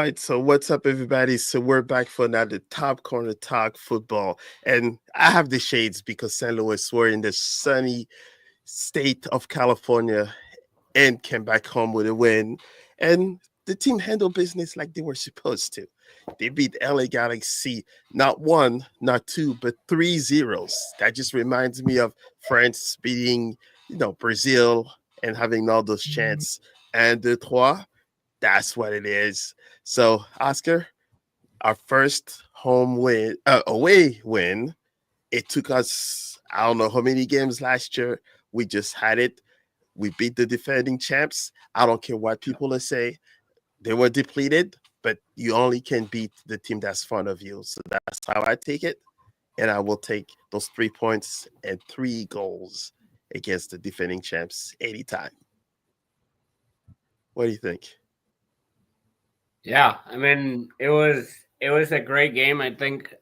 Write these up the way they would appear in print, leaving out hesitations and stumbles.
right, so what's up, everybody? So we're back for another Top Corner Talk football, and I have the shades because St. Louis were in the sunny state of California and came back home with a win, and the team handled business like they were supposed to. They beat LA Galaxy not one, not two, but 3-0. That just reminds me of France beating, Brazil and having all those chants. And the trois, that's what it is. So, Oscar, our first away win. It took us, I don't know how many games last year. We just had it. We beat the defending champs. I don't care what people say. They were depleted, but you only can beat the team that's front of you. So that's how I take it. And I will take those 3 points and 3 goals against the defending champs anytime. What do you think? Yeah, I mean it was a great game. I think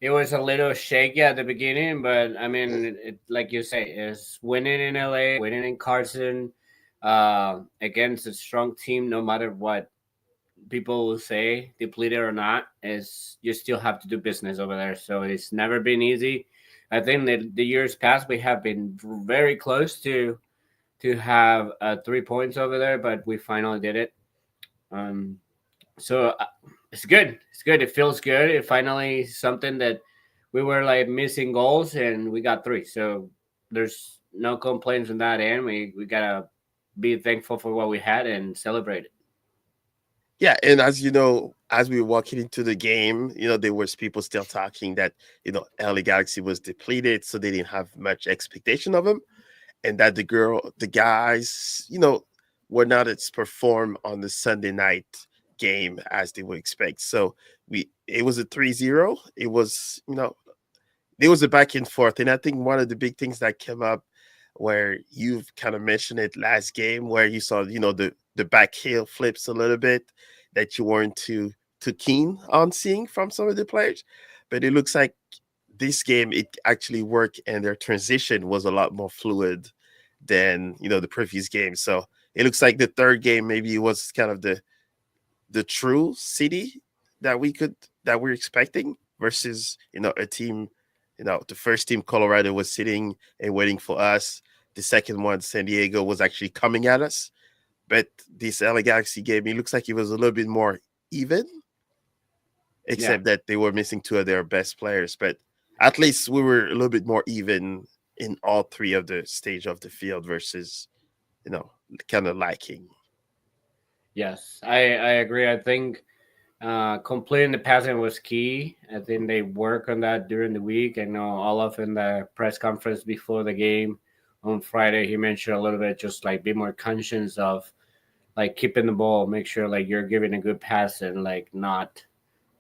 it was a little shaky at the beginning, but I mean like you say, is winning in LA, winning in Carson, against a strong team, no matter what people will say, depleted or not, is you still have to do business over there. So it's never been easy. I think that the years past we have been very close to have 3 points over there, but we finally did it. Um, so it's good. It's good. It feels good. It finally something that we were like missing goals and we got three. So there's no complaints on that end. We gotta be thankful for what we had and celebrate it. Yeah, and as you know, as we were walking into the game, there was people still talking that, LA Galaxy was depleted, so they didn't have much expectation of them. And that the guys, were not as perform on the Sunday night game as they would expect. So it was a 3-0. It was, there was a back and forth. And I think one of the big things that came up where you've kind of mentioned it last game where you saw, the back heel flips a little bit that you weren't too keen on seeing from some of the players. But it looks like this game it actually worked and their transition was a lot more fluid than the previous game. So it looks like the third game maybe it was kind of the true city that we're expecting versus a team. The first team Colorado was sitting and waiting for us. The second one San Diego was actually coming at us. But this LA Galaxy game, it looks like it was a little bit more even, Yeah. except that they were missing two of their best players. But at least we were a little bit more even in all three of the stage of the field versus, kind of lacking. Yes, I agree. I think completing the passing was key. I think they work on that during the week. I know Olaf in the press conference before the game on Friday, he mentioned a little bit just like be more conscious of like keeping the ball, make sure like you're giving a good pass and like not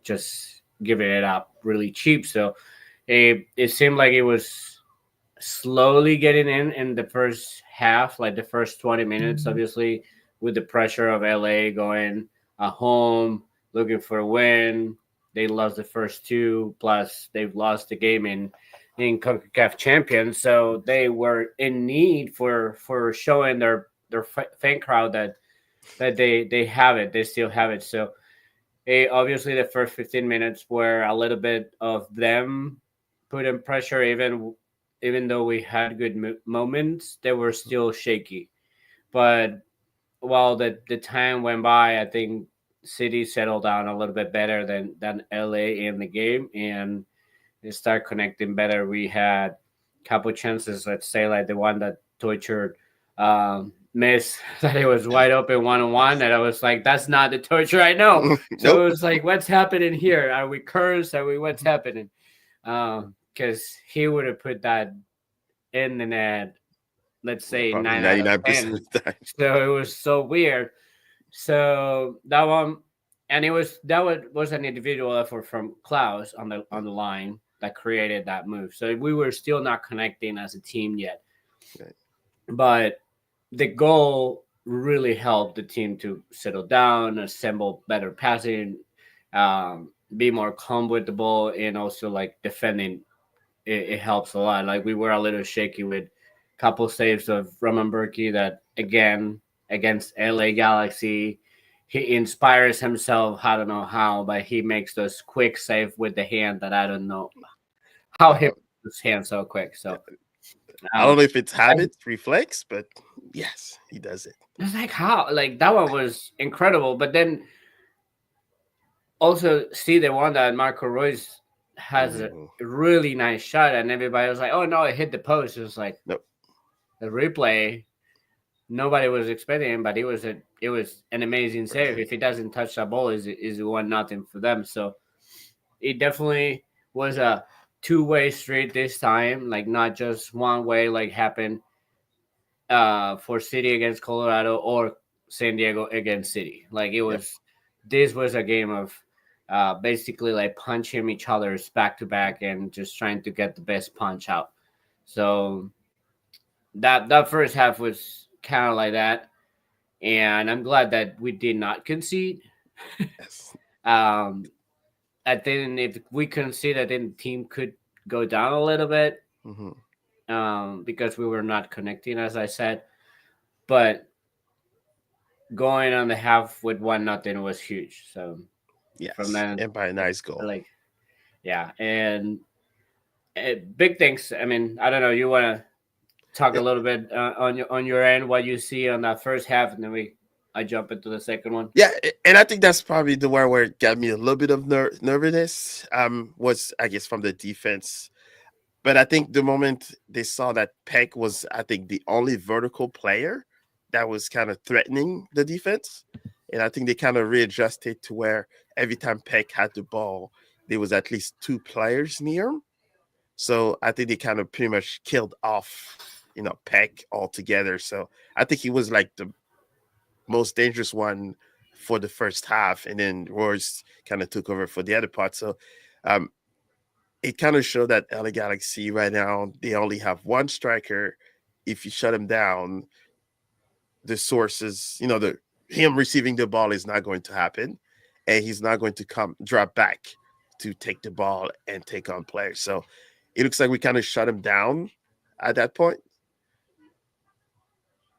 just giving it up really cheap. So it seemed like it was slowly getting in the first half, like the first 20 minutes, obviously, with the pressure of LA going at home, looking for a win. They lost the first two, plus they've lost the game in CONCACAF champions. So they were in need for showing their fan crowd that they have it, they still have it. So obviously the first 15 minutes were a little bit of them putting pressure, even though we had good moments, they were still shaky. But while the time went by, I think City settled down a little bit better than LA in the game, and they start connecting better. We had a couple chances, let's say like the one that Teuchert missed, that it was wide open 1-on-1, and I was like, that's not the Teuchert I know. So Nope. it was like, what's happening here? Are we cursed? Are we what's happening? Because he would have put that in the net, let's say Probably 9 out of 99% 10. of the time. So it was so weird. So that one, and was an individual effort from Klaus on the line that created that move. So we were still not connecting as a team yet, Right. but the goal really helped the team to settle down, assemble better passing, be more calm with the ball, and also like defending. It helps a lot. Like we were a little shaky with couple saves of Roman Bürki that again against LA Galaxy. He inspires himself. I don't know how, but he makes those quick save with the hand that I don't know how he Uh, makes his hand so quick. So I don't um, know if it's habit, reflex, but yes, he does it. it's like how like that one was incredible. But then also see the one that Marco Royce has a Mhm. really nice shot, and everybody was like, "Oh no, it hit the post." It was like Nope. the replay. Nobody was expecting him, but it was an amazing save. If he doesn't touch that ball, is 1-0 for them. So it definitely was a two-way street this time, like not just one way, like happened for City against Colorado or San Diego against City. Like it Yep. was, this was a game of basically like punching each other's back to back and just trying to get the best punch out. So that first half was kind of like that, and I'm glad that we did not concede. Yes. um, I think if we conceded, then the team could go down a little bit Hmm. because we were not connecting, as I said. But going on the half with 1-0 was huge. So from Yes. then, And by a nice goal. like, yeah, and big things. I mean, I don't know. You want to talk a Yeah, little bit on your end what you see on that first half, and then I jump into the second one. yeah, and I think that's probably the one where it got me a little bit of nervousness. Was I guess from the defense, but I think the moment they saw that Peck was, I think, the only vertical player that was kind of threatening the defense, and I think they kind of readjusted to where every time Peck had the ball, there was at least two players near him. So I think they kind of pretty much killed off, Peck altogether. So I think he was like the most dangerous one for the first half, and then Royce kind of took over for the other part. So um, it kind of showed that LA Galaxy right now they only have one striker. If you shut him down, the sources, the him receiving the ball is not going to happen, and he's not going to come drop back to take the ball and take on players. So it looks like we kind of shut him down at that point.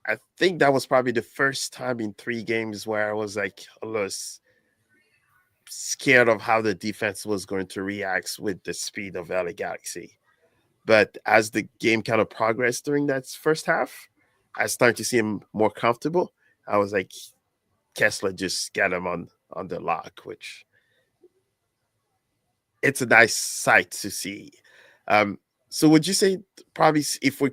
I think that was probably the first time in 3 games where I was like a little scared of how the defense was going to react with the speed of LA Galaxy. But as the game kind of progressed during that first half, I started to see him more comfortable. I was like, Kessler just got him on the lock, which it's a nice sight to see. Um, so would you say probably if we,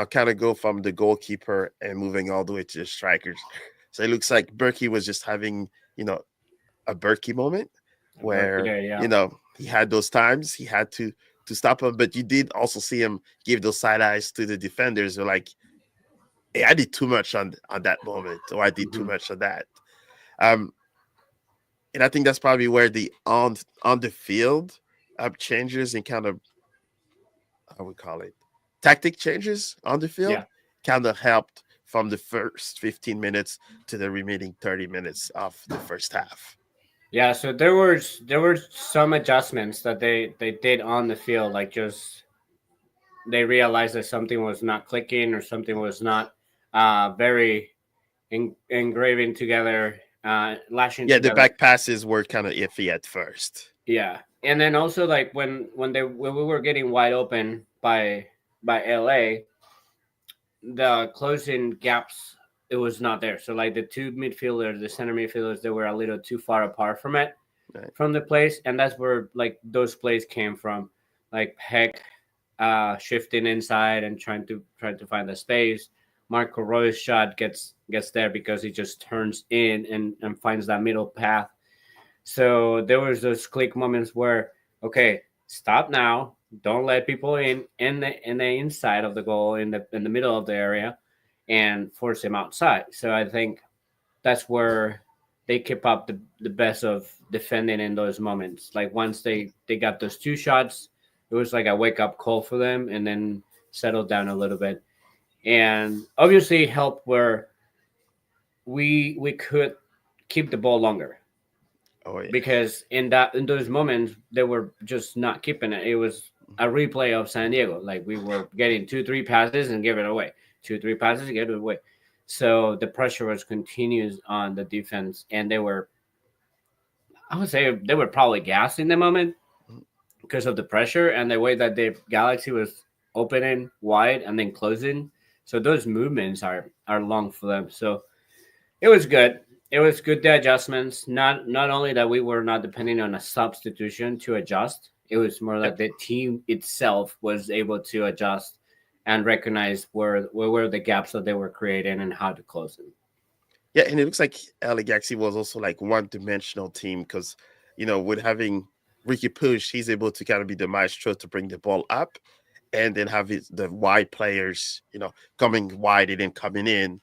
kind of go from the goalkeeper and moving all the way to the strikers? So it looks like Bürki was just having, a Bürki moment Berkey where there, yeah. he had those times he had to stop him, but you did also see him give those side eyes to the defenders. Who like, hey, I did too much on that moment, or I did too Hmm. much of that. Um, and I think that's probably where the on the field changes and kind of how we call it tactic changes on the field Yeah. kind of helped from the first 15 minutes to the remaining 30 minutes of the first half. Yeah, so there were some adjustments that they did on the field, like just they realized that something was not clicking or something was not very engraving together, lashing Yeah, the together. back passes were kind of iffy at first. Yeah, and then also like when we were getting wide open by LA, the closing gaps, it was not there. So like the two midfielders, the center midfielders, they were a little too far apart from it, Right. from the place, and that's where like those plays came from, like Heck shifting inside and trying to find the space. Marco Roy's shot gets there because he just turns in and finds that middle path. So there was those click moments where, okay, stop now, don't let people in the inside of the goal, in the middle of the area, and force him outside. So I think that's where they keep up the best of defending in those moments. Like once they got those two shots, it was like a wake up call for them, and then settled down a little bit. And obviously help where we could keep the ball longer, Oh yeah. because in those moments they were just not keeping it. It was a replay of San Diego. Like we were getting 2-3 passes and give it away, 2-3 passes and give it away. So the pressure was continuous on the defense, and I would say they were probably gassed in the moment Mhm. because of the pressure and the way that the Galaxy was opening wide and then closing. So those movements are long for them. So it was good. It was good, the adjustments. Not only that we were not depending on a substitution to adjust. It was more Yep. that the team itself was able to adjust and recognize where were the gaps that they were creating and how to close them. Yeah, and it looks like LA Galaxy was also like one-dimensional team because with having Ricky Push, he's able to kind of be the maestro to bring the ball up, and then have the wide players, coming wide and then coming in.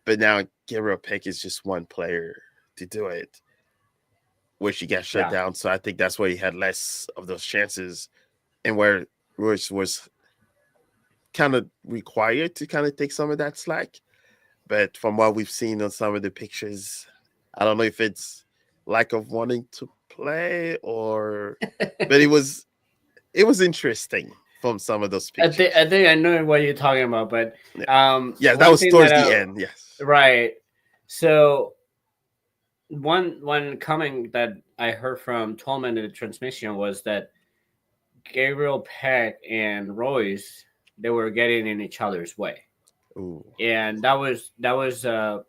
But now Gabriel Peck is just one player to do it, which he got shut Yeah, down. So I think that's why he had less of those chances, and where Royce was kind of required to kind of take some of that slack. But from what we've seen on some of the pictures, I don't know if it's lack of wanting to play or, but it was interesting from some of those I pictures. think I know what you're talking about, but Yeah, yeah, that one was thing that towards the end. Yes. right. So one comment that I heard from Tolman in the transmission was that Gabriel Peck and Royce, they were getting in each other's way, Ooh. and that was a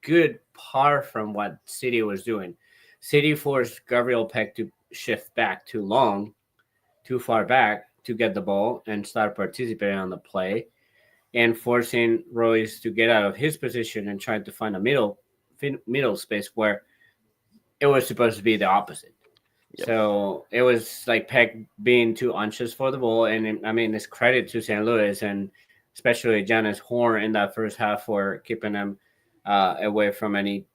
good part from what City was doing. City forced Gabriel Peck to shift back too long, too far back to get the ball and start participating on the play, and forcing Royce to get out of his position and trying to find a middle space where it was supposed to be the opposite. Yeah. So it was like Peck being too anxious for the ball, and I mean it's credit to St. Louis and especially Janice Horn in that first half for keeping them away from any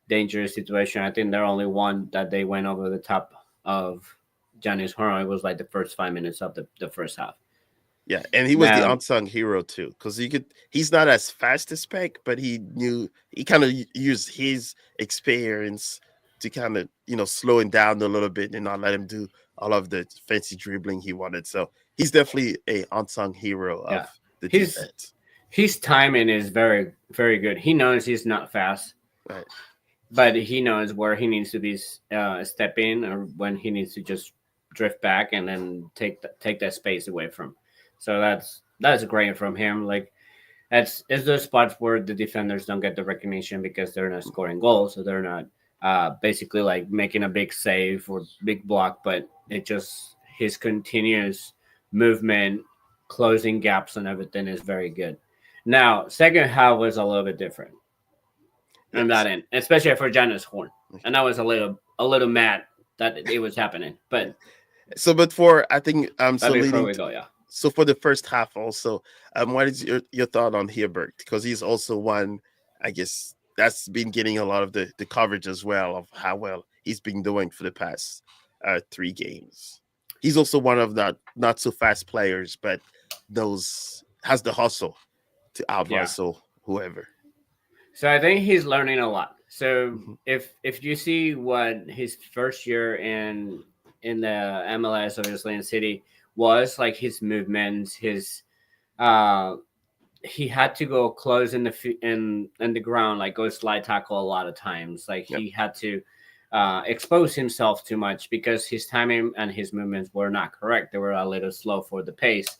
dangerous situation. I think they're only one that they went over the top of Janice Horn. It was like the first 5 minutes of the first half. Yeah, and he was the Now, unsung hero too, because he's not as fast as Peck, but he kind of used his experience to kind of slow him down a little bit and not let him do all of the fancy dribbling he wanted. So he's definitely a unsung hero yeah, of the his defense. his timing is very very good. He knows he's not fast, Right. but he knows where he needs to be step in or when he needs to just drift back and then take that space away from. So that's great from him. Like it's those spots where the defenders don't get the recognition because they're not scoring goals, so they're not basically like making a big save or big block, but it just his continuous movement, closing gaps and everything is very good. Now, second half was a little bit different on Yes. that end, especially for Janice Horn. And I was a little mad that it was happening. So, but for I think But so before leading we to, go, yeah. so for the first half also, what is your thought on Hibbert? Because he's also one, I guess, that's been getting a lot of the coverage as well of how well he's been doing for the past 3 games. He's also one of not so fast players, but those has the hustle to out Yeah. hustle whoever. So I think he's learning a lot. So Mhm. if you see what his first year in the MLS, obviously in City, was like his movements, his uh he had to go close in the ground, like go slide tackle a lot of times. Like Yep. he had to expose himself too much because his timing and his movements were not correct. They were a little slow for the pace.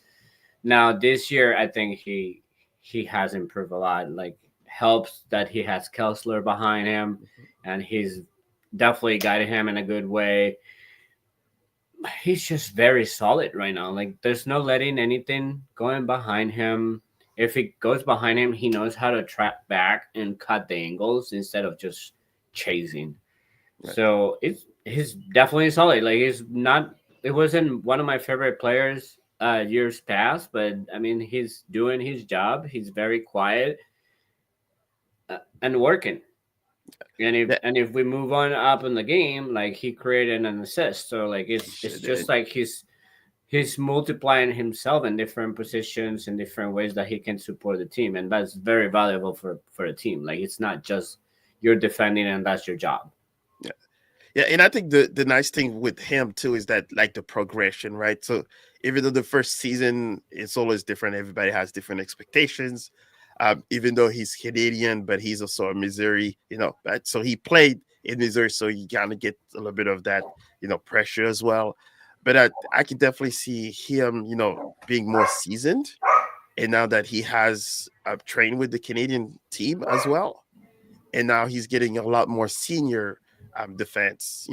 Now this year, I think he has improved a lot. Like helps that he has Kelsler behind him, and he's definitely guided him in a good way. He's just very solid right now. Like there's no letting anything going behind him. If it goes behind him, he knows how to trap back and cut the angles instead of just chasing. Right. So he's definitely solid. Like he's not. It wasn't one of my favorite players years past, but I mean he's doing his job. He's very quiet and working. Yeah, And if we move on up in the game, like he created an assist. So like he it's sure just did. like he's multiplying himself in different positions in different ways that he can support the team, and that's very valuable for the team. Like it's not just you're defending and that's your job. Yeah. Yeah, and I think the nice thing with him too is that like the progression, right? So even though the first season it's always different, everybody has different expectations. even though he's Canadian, but he's also a Missouri, right? So he played in Missouri, so you kind of get a little bit of that, pressure as well. But I can definitely see him, being more seasoned. And now that he has trained with the Canadian team as well, and now he's getting a lot more senior defense.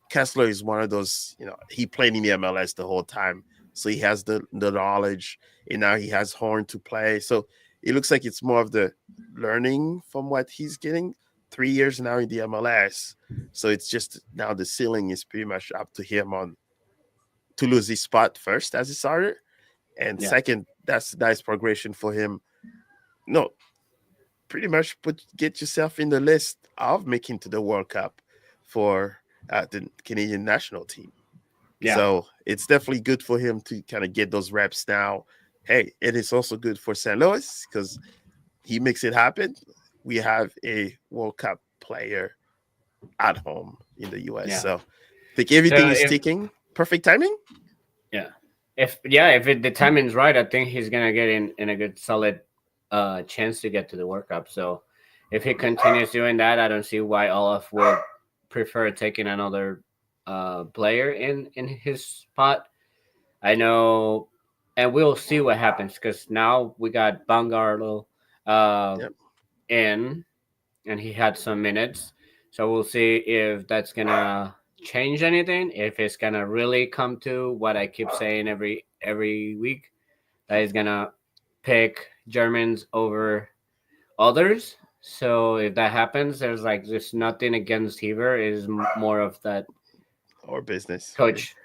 Kessler is one of those. He played in the MLS the whole time, so he has the knowledge, and now he has Horn to play. So it looks like it's more of the learning from what he's getting. 3 years now in the MLS, so it's just now the ceiling is pretty much up to him on to lose his spot first as a starter, and Yeah. second, that's nice progression for him. No, pretty much get yourself in the list of making to the World Cup for the Canadian national team. Yeah. So it's definitely good for him to kind of get those reps now. Hey, it is also good for St. Louis because he makes it happen. We have a World Cup player at home in the US. Yeah. So I think So everything is if ticking. Perfect timing. yeah, if the timing's right, I think he's gonna get in a good solid chance to get to the World Cup. So if he continues doing that, I don't see why Olaf would prefer taking another player in his spot. I know, and we'll see what happens because now we got Baumgartl uh, Yep. in, and he had some minutes. So we'll see if that's gonna change anything. If it's gonna really come to what I keep saying every week, that he's gonna pick Germans over others. So if that happens, there's nothing against Heaver. Is more of that Or business. coach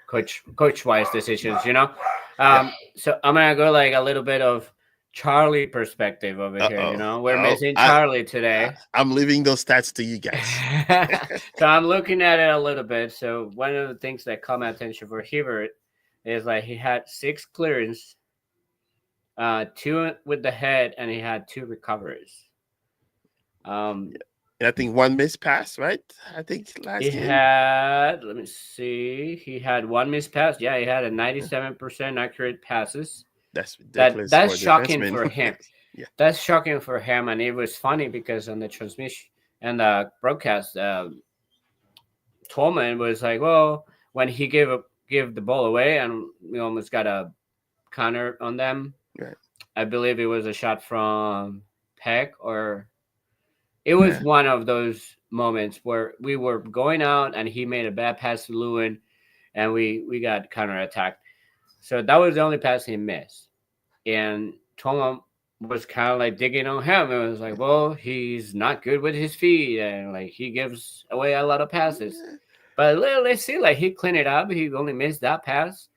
wise decisions, Yeah. So I'm gonna go like a little bit of Charlie perspective over here. Uh-oh. We're Oh, missing Charlie I today. I'm leaving those stats to you guys. So I'm looking at it a little bit. So one of the things that caught my attention for Hibbert is like he had 6 clearance, 2 with the head, and he had 2 recoveries. Um, And I think one missed pass, right? I think he last game. had, let me see, he had 1 missed pass. Yeah, he had a 97% accurate passes. That's That ridiculous that's for a shocking defenseman. for him. Yeah. That's shocking for him, and it was funny because on the transmission and the broadcast, Tolman was like, "Well, when he gave the ball away, and we almost got a counter on them. Right. I believe it was a shot from Peck, or it was Yeah. one of those moments where we were going out, and he made a bad pass to Lewin, and we got counter attacked. So that was the only pass he missed, and Tolman was kind of like digging on him. It was like, well, he's not good with his feet, and like he gives away a lot of passes. But let's see, like he cleaned it up. He only missed that pass,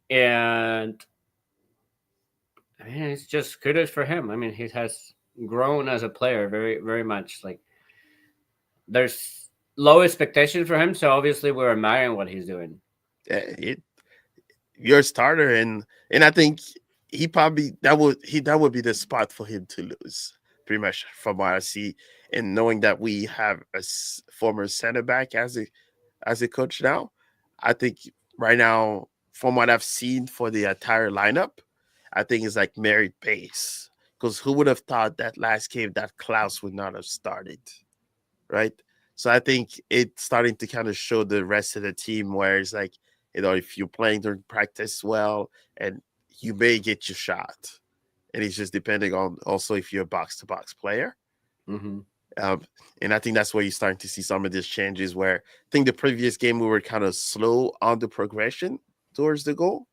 and I mean, it's just kudos for him. I mean, he has grown as a player very, very much. Like there's low expectations for him, so obviously we're admiring what he's doing. You're a starter, and I think he probably that would be the spot for him to lose. Pretty much from what I see, and knowing that we have a former center back as a coach now, I think right now, from what I've seen for the entire lineup, I think it's like merit pace. Because who would have thought that last game that Klaus would not have started, right? So I think it's starting to kind of show the rest of the team where it's like, if you're playing during practice well, and you may get your shot, and it's just depending on also if you're a box to box player. Mm-hmm. And I think that's where you're starting to see some of these changes where I think the previous game we were kind of slow on the progression towards the goal.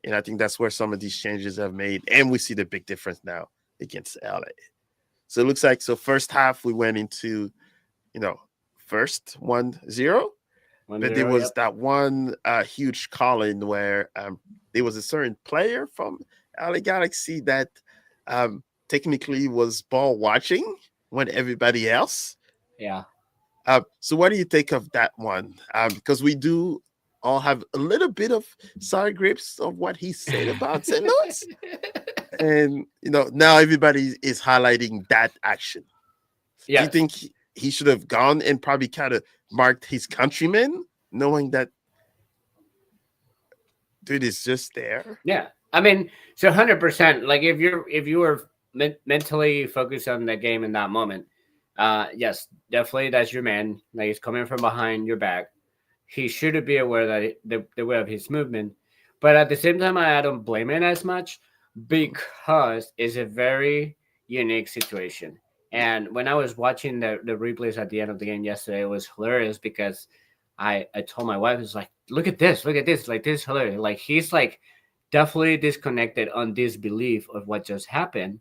And I think that's where some of these changes have made. And we see the big difference now against LA. So it looks like, first half we went into, first 1-0. But there was that one huge call-in where there was a certain player from LA Galaxy that technically was ball watching when everybody else. Yeah. So what do you think of that one? Because we do all have a little bit of sour grapes of what he said about St. Louis. And, now everybody is highlighting that action. Yes. Do you think he should have gone and probably kind of marked his countrymen, knowing that dude is just there? Yeah. I mean, so 100%. Like if you were mentally focus on the game in that moment. Yes, definitely that's your man. Like he's coming from behind your back. He should be aware that the way of his movement, but at the same time, I don't blame him as much because it's a very unique situation. Yeah, And when I was watching the replays at the end of the game yesterday, it was hilarious because I told my wife, it's like, look at this, like this is hilarious. Like he's like definitely disconnected on disbelief of what just happened,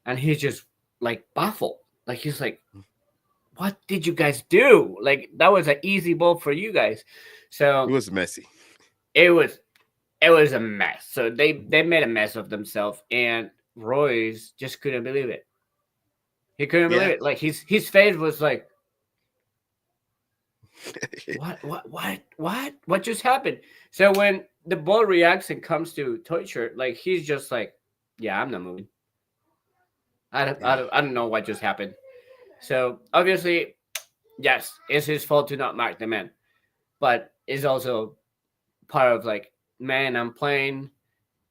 and he's just like baffled. Like he's like, what did you guys do? Like that was an easy ball for you guys. it So was messy. it was it was a mess. So they made a mess of themselves, and Royce just couldn't believe it. He couldn't believe Yeah, it. Like his face was like, what just happened? So when the ball reacts and comes to Teuchert, like he's just like, yeah, I'm not moving. yeah, I don't know what just happened. So obviously, yes, it's his fault to not mark the man, but it's also part of like, man, I'm playing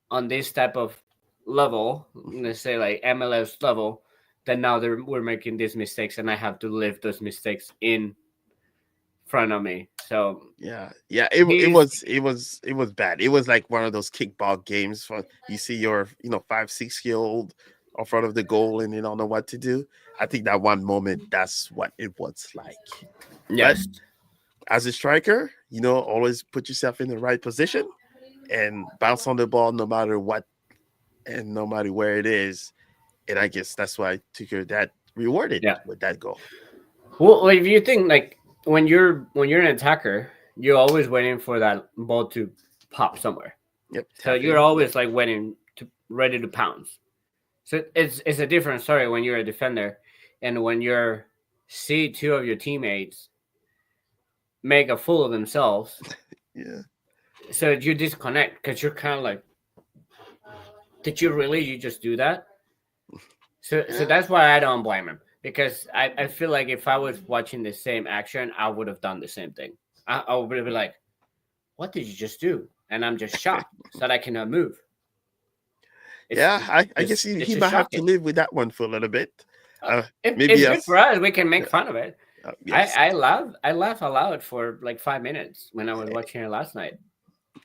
on this type of level, let's say like MLS level, that now we're making these mistakes, and I have to live those mistakes in front of me. So yeah. It he's was bad. It was like one of those kickball games for you see your 5 6 year old in front of the goal and they don't know what to do. I think that one moment that's what it was like. But yes, as a striker, always put yourself in the right position and bounce on the ball no matter what and no matter where it is. And I guess that's why I took her that rewarded yeah. with that goal. Well, if you think like when you're an attacker, you're always waiting for that ball to pop somewhere. Yep, So tap you're in. Yep. always like waiting to ready to pounce. So it's a different story when you're a defender, and when you're see two of your teammates make a fool of themselves. Yeah. So you disconnect because you're kind of like, did you really? You just do that? So Yeah. that's why I don't blame him, because I feel like if I was watching the same action, I would have done the same thing. I would be like, what did you just do? And I'm just shocked that I cannot move. It's Yeah, I guess it's he just might have to shocking. live with that one for a little bit. It's Maybe good for us. us. We can Yeah, make fun of it. yes, I laugh aloud for like 5 minutes when I was watching it last night.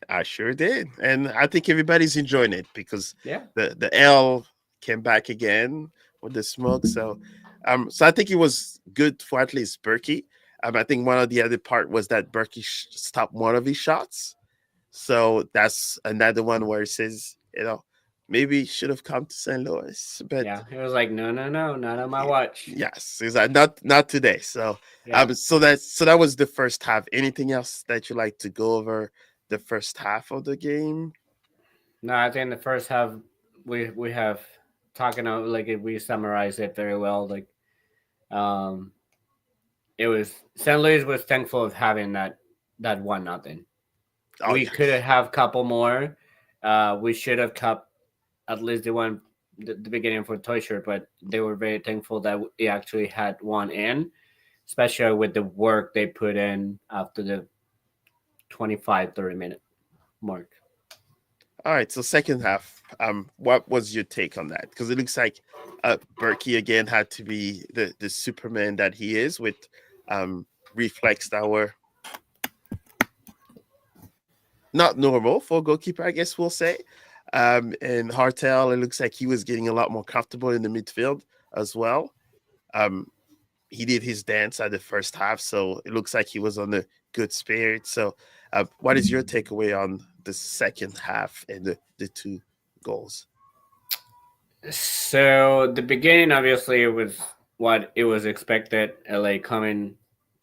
I sure did, and I think everybody's enjoying it because Yeah. the L came back again with the smoke. So I think it was good for at least Berkey. I think one of the other part was that Berkey stopped one of his shots. So that's another one where it says, maybe should have come to St. Louis, but Yeah. It was like, no, no, no, not on my watch. yes, is that not today? So Yeah. that was the first half. Anything else that you like to go over the first half of the game? No, I think the first half we have talking about, like, if we summarize it very well. Like, um, it was St. Louis was thankful of having that 1-0. Oh We yeah, could have a couple more. We should have kept at least the one the beginning for Toy Shirt, but they were very thankful that we actually had one in, especially with the work they put in after the 25-30 minute mark. all right. So second half, what was your take on that? Because it looks like Berkey again had to be the Superman that he is with reflex that were not normal for a goalkeeper, I guess we'll say. And Hartel, it looks like he was getting a lot more comfortable in the midfield as well. Um, he did his dance at the first half, so it looks like he was on a good spirit. So, what is your takeaway on the second half and the two goals? So the beginning, obviously, it was what it was expected. LA coming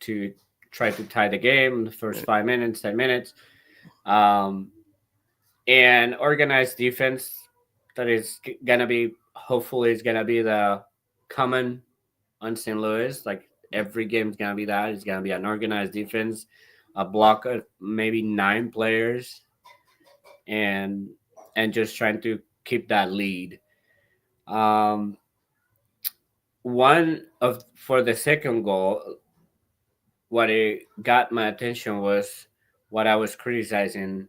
to try to tie the game the first 5 minutes, 10 minutes, um, and organized defense. That is gonna be, hopefully, is gonna be the common on St. Louis. Like every game is gonna be that. It's gonna be an organized defense, a block of maybe 9 players, and just trying to keep that lead. Um, One of for the second goal, what it got my attention was what I was criticizing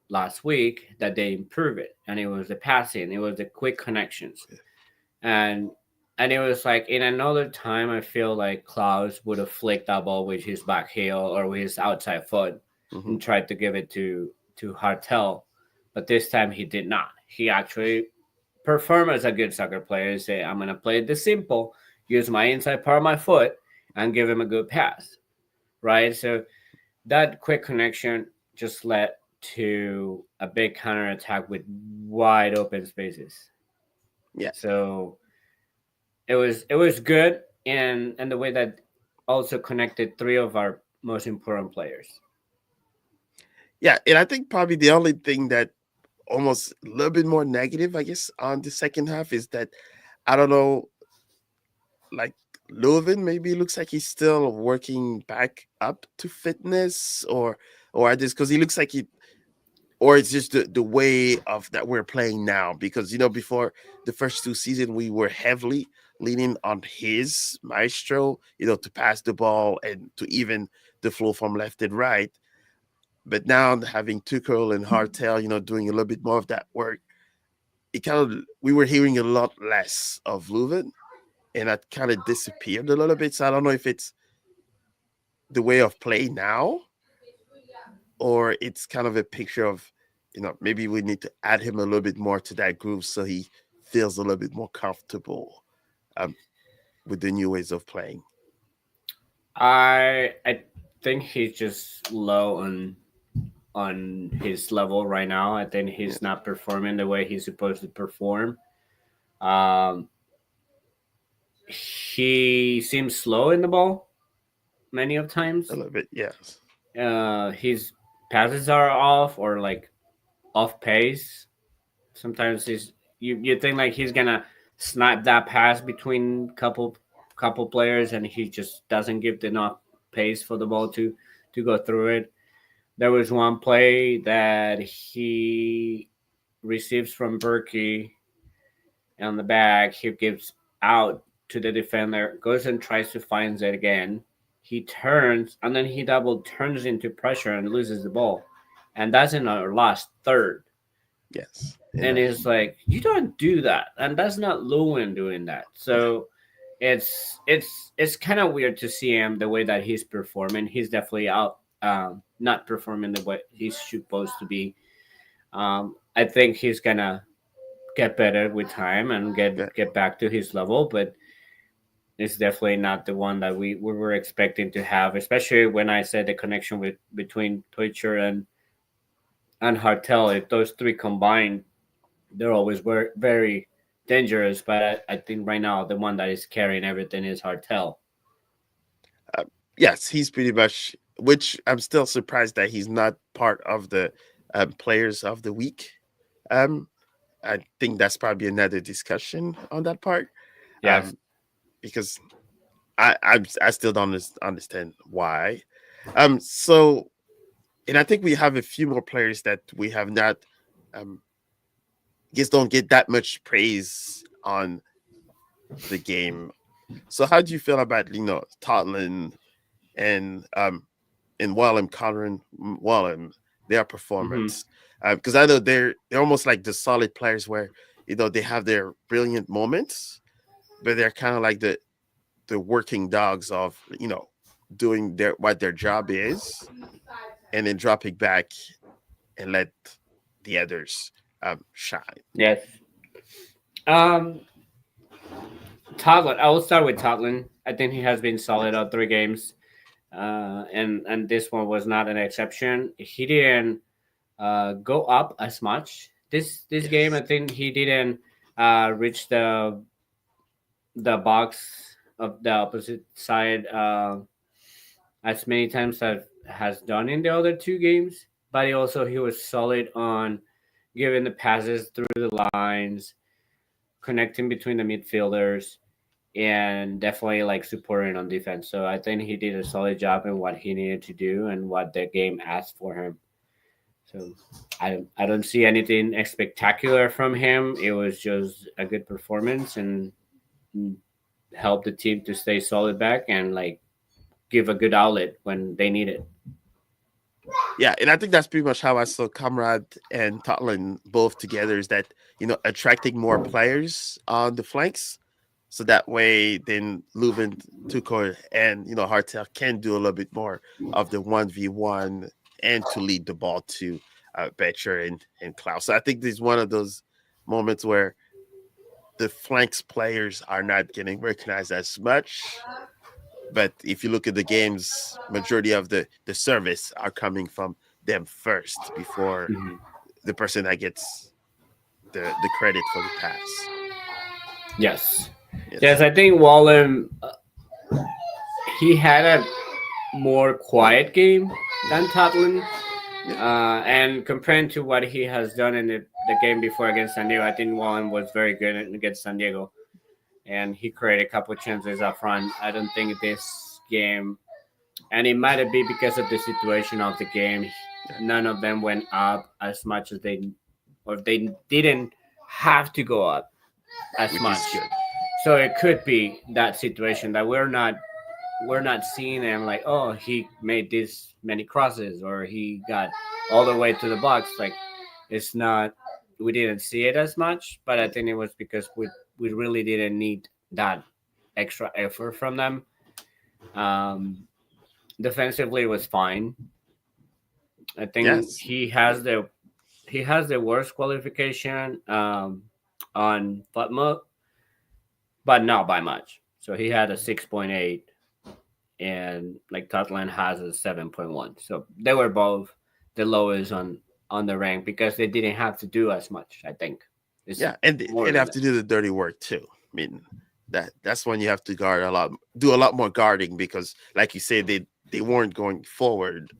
last week, that they improve it, and it was the passing, it was the quick connections, and it was like in another time I feel like Klaus would have flicked that ball with his back heel or with his outside foot Hmm. and tried to give it to Hartel, but this time he did not. He actually performed as a good soccer player and say, I'm gonna play this simple, use my inside part of my foot and give him a good pass. Right? So that quick connection just led to a big counter attack with wide open spaces. Yeah, So it was good, and the way that also connected three of our most important players. yeah, and I think probably the only thing that almost a little bit more negative, I guess, on the second half is that I don't know, like Leuven maybe looks like he's still working back up to fitness, or I just because he looks like he, or it's just the way of that we're playing now. Because before the first two seasons we were heavily leaning on his maestro, to pass the ball and to even the flow from left and right. But now having Tuchel and Hartel, doing a little bit more of that work, it kind of we were hearing a lot less of Leuven, and that kind of disappeared a little bit. So I don't know if it's the way of play now, or it's kind of a picture of, maybe we need to add him a little bit more to that group so he feels a little bit more comfortable um, with the new ways of playing. I think he's just low on his level right now. I think Yeah, he's not performing the way he's supposed to perform. Um, he seems slow in the ball many of a times. little bit, yes. His passes are off or like off pace. Sometimes you think like he's gonna snap that pass between couple players, and he just doesn't give enough pace for the ball to go through it. There was one play that he receives from Bürki on the back. He gives out to the defender, goes and tries to find it again. He turns and then he double turns into pressure and loses the ball. And that's in our last third. Yes, and And it's like, you don't do that. And that's not Lewin doing that. yeah, So it's kind of weird to see him the way that he's performing. He's definitely out not performing the way he's supposed to be. I think he's gonna get better with time and yeah. get back to his level, but it's definitely not the one that we were expecting to have, especially when I said the connection with between Teuchert and Hartel. If those three combined, they're always very dangerous. But I think right now the one that is carrying everything is Hartel. Uh, yes, he's pretty much. Which I'm still surprised that he's not part of the players of the week. Um, I think that's probably another discussion on that part. Yes. Because I still don't understand why. So, and I think we have a few more players that we have not, just don't get that much praise on the game. So, how do you feel about Tottenham and Wallem, Conran Wallem, their Mm-hmm. performance? Because I know they're almost like the solid players where they have their brilliant moments, but they're kind of like the working dogs of doing their job is, and then dropping back and let the others shine. Yes. Um, Totland. I will start with Totland. I think he has been solid Yes, all three games, and this one was not an exception. He didn't go up as much this game. yes, I think he didn't reach the box of the opposite side as many times as has done in the other two games. But he was solid on giving the passes through the lines, connecting between the midfielders, and definitely like supporting on defense. So I think he did a solid job in what he needed to do and what the game asked for him. So I don't see anything spectacular from him. It was just a good performance and help the team to stay solid back and like give a good outlet when they need it. yeah. And I think that's pretty much how I saw Comrade and Tottenham both together. Is that attracting more players on the flanks. So that way, then Leuven, Tuchel, and Hartel can do a little bit more of the 1v1 and to lead the ball to Becher and Klaus. So I think this is one of those moments where the flanks players are not getting recognized as much. But if you look at the games, majority of the service are coming from them first before Mhm. the person that gets the credit for the pass. Yes. Yes, Yes. I think Wallen he had a more quiet game than Tottenham. Yeah. And compared to what he has done in the game before against San Diego, I think Wallen was very good against San Diego. And he created a couple chances up front. I don't think this game, and it might be because of the situation of the game, Yeah. none of them went up as much as they, or they didn't have to go up as Which much. is good. So it could be that situation that we're not seeing him like, oh, he made this many crosses or he got all the way to the box. Like, it's not, we didn't see it as much, but I think it was because we really didn't need that extra effort from them. um Defensively it was fine. I think Yes. he has the worst qualification on FUTMA, but not by much. So he had a 6.8, and like Tottenham has a 7.1. So they were both the lowest on the rank because they didn't have to do as much. I think it's Yeah, and more and than have that. to do the dirty work too. I mean, that's when you have to guard a lot, do a lot more guarding because, like you said, they weren't going forward,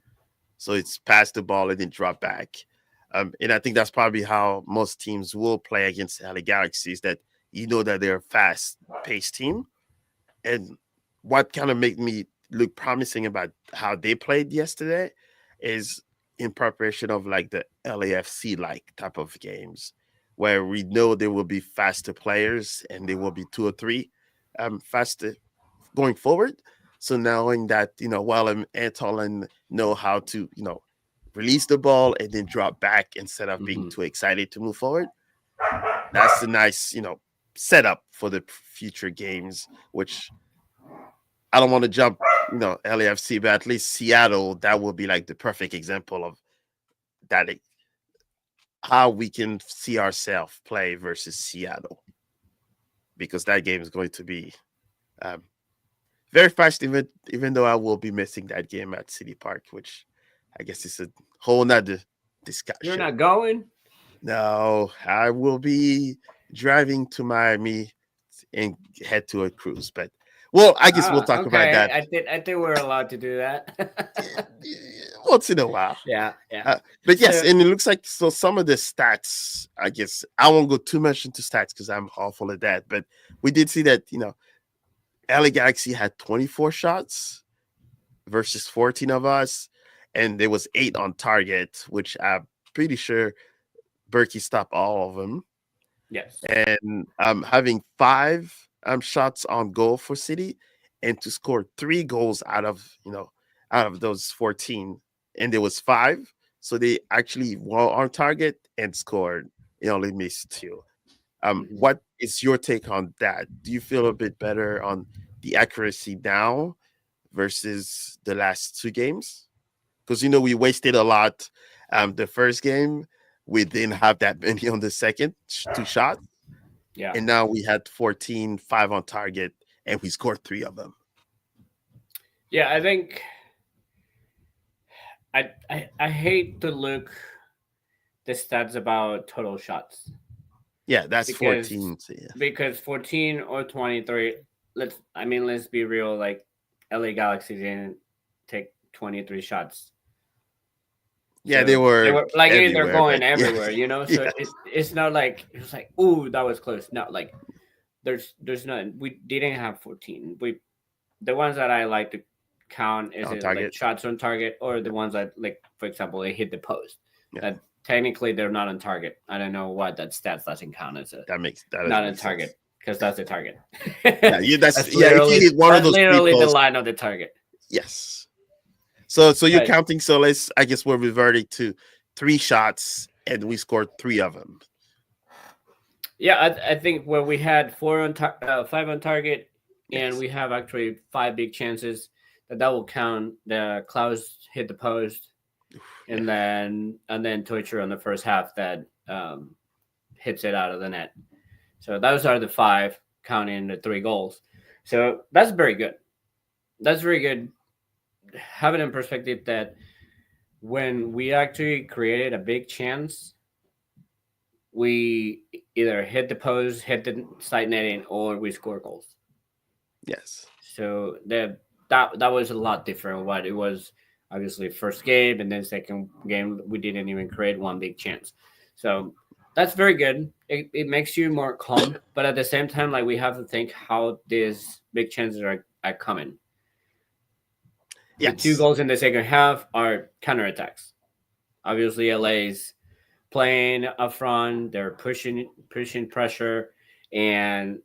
so it's pass the ball and then drop back. And I think that's probably how most teams will play against LA Galaxies. That that they're a fast paced team, and what kind of made me look promising about how they played yesterday is in preparation of like the LAFC like type of games where we know there will be faster players and there will be two or three faster going forward. So knowing that, while Antoine know how to, release the ball and then drop back instead of being Hmm. too excited to move forward, that's a nice, setup for the future games, which I don't want to jump, LAFC, but at least Seattle, that will be like the perfect example of that, how we can see ourselves play versus Seattle, because that game is going to be um, very fast, even though I will be missing that game at City Park, which I guess is a whole nother You're discussion. not going? No, I will be driving to Miami and head to a cruise, but well, I guess we'll Ah, talk about okay. that I think we're allowed to do that. once in a while. Yeah, yeah. But yes, So and it looks like so some of the stats, I guess I won't go too much into stats because I'm awful at that. But we did see that, LA Galaxy had 24 shots versus 14 of us, and there was 8 on target, which I'm pretty sure Berkey stopped all of them. yes. And having 5 shots on goal for City, and to score 3 goals out of those 14, and there was 5, so they actually were on target and scored. They only missed 2. Mhm. What is your take on that? Do you feel a bit better on the accuracy now versus the last 2 games? Because we wasted a lot. The first game we didn't have that many on the second 2 shots, Yeah. and now we had 14, 5 on target, and we scored 3 of them. Yeah, I think I hate to look the stats about total shots Yeah, that's because 14. So yeah. 14 or 23, let's be real, like LA Galaxy didn't take 23 shots. Yeah, they So they were were like, they're everywhere, going but yeah, everywhere, you know. So yes. it's not like it's like, ooh, that was close. No, like there's none. We didn't have 14. We The ones that I like to count is On it like target. shots on target or the Yeah, ones that, like, for example, they hit the post. yeah, That technically they're not on target. I don't know why that stats doesn't count as a that does not on make sense. target, because that's the target. Yeah, that's that's yeah. If you literally hit one of that's those free literally the posts, line of the target. yes. So you're But counting. So I guess we're reverting to 3 shots, and we scored 3 of them. Yeah, I think where we had five on target, and Yes. we have actually five big chances, that will count. The Klaus hit the post, Yeah. and then Teuchert on the first half that hits it out of the net. So those are the five, counting the three goals. So that's very good. That's very good. Having in perspective that when we actually created a big chance, we either hit the post, hit the side netting, or we score goals. Yes. So that was a lot different. What it was, obviously first game, and then second game we didn't even create one big chance. So that's very good. It makes you more calm, but at the same time, like, we have to think how these big chances are coming. The two Yes. goals in the second half are counterattacks. Obviously, LA's playing up front. They're pushing pressure, and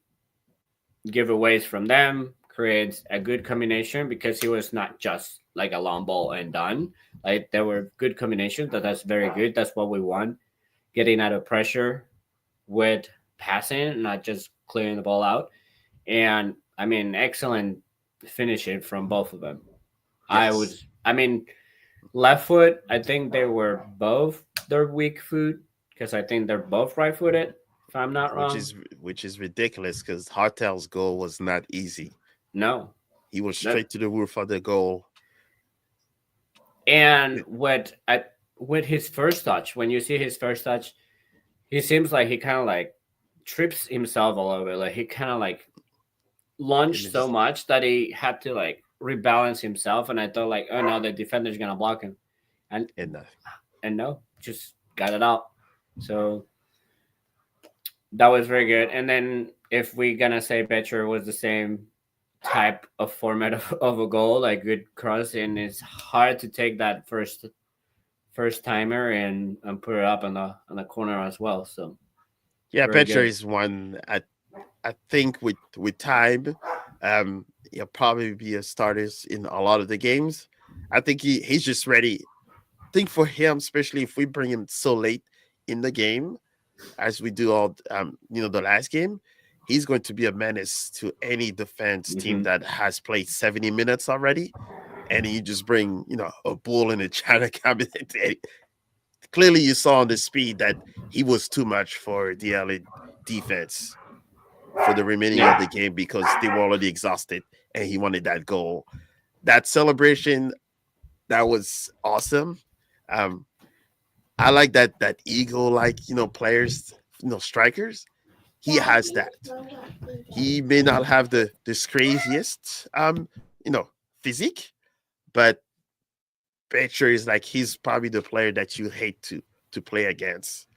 giveaways from them creates a good combination, because he was not just like a long ball and done. Like, there were good combinations. That's very good. That's what we want. Getting out of pressure with passing, not just clearing the ball out. And I mean, excellent finishing from both of them. Yes. I mean, left foot, I think they were both their weak foot, because I think they're both right footed, if I'm not Which wrong. is which is ridiculous because Hartel's goal was not easy. No. He was No. straight to the roof of the goal. And with his first touch, when you see his first touch, he seems like he kind of like trips himself a little bit. Like, he kind of like And lunged so it's, much that he had to like rebalance himself. And I thought, like, oh no, the defender's gonna block him, and and and no, just got it out. So that was very good. And then if we gonna say Becher was the same type of format of a goal, like good cross, and it's hard to take that first timer and put it up on the corner as well. So yeah, very Becher good. is one. I think with time, he'll probably be a starter in a lot of the games. I think he's just ready. I think for him, especially if we bring him so late in the game, as we do all the last game, he's going to be a menace to any defense team Hmm. that has played 70 minutes already. And you just bring, a bull in a China cabinet. Clearly, you saw on the speed that he was too much for the LA defense for the remaining of Yeah. the game because they were already exhausted and he wanted that goal. That celebration, that was awesome. Um, I like that ego, like players, strikers. He has that. He may not have the craziest, you know, physique, but Becher is like he's probably the player that you hate to play against.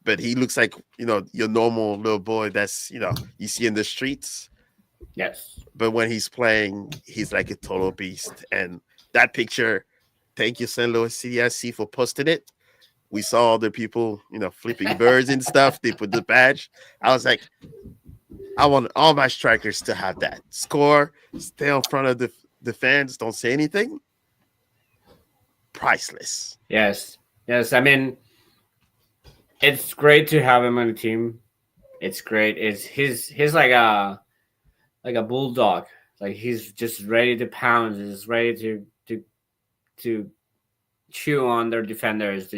But he looks like your normal little boy that's you see in the streets. Yes. But when he's playing, he's like a total beast. And that picture, thank you, St. Louis CDSC, for posting it. We saw other people, flipping birds and stuff. They put the badge. I was like, I want all my strikers to have that. Score, stay in front of the fans, don't say anything. Priceless. Yes. Yes. I mean, it's great to have him on the team. It's great. It's he's like a bulldog. Like, he's just ready to pound. He's ready to chew on their defenders,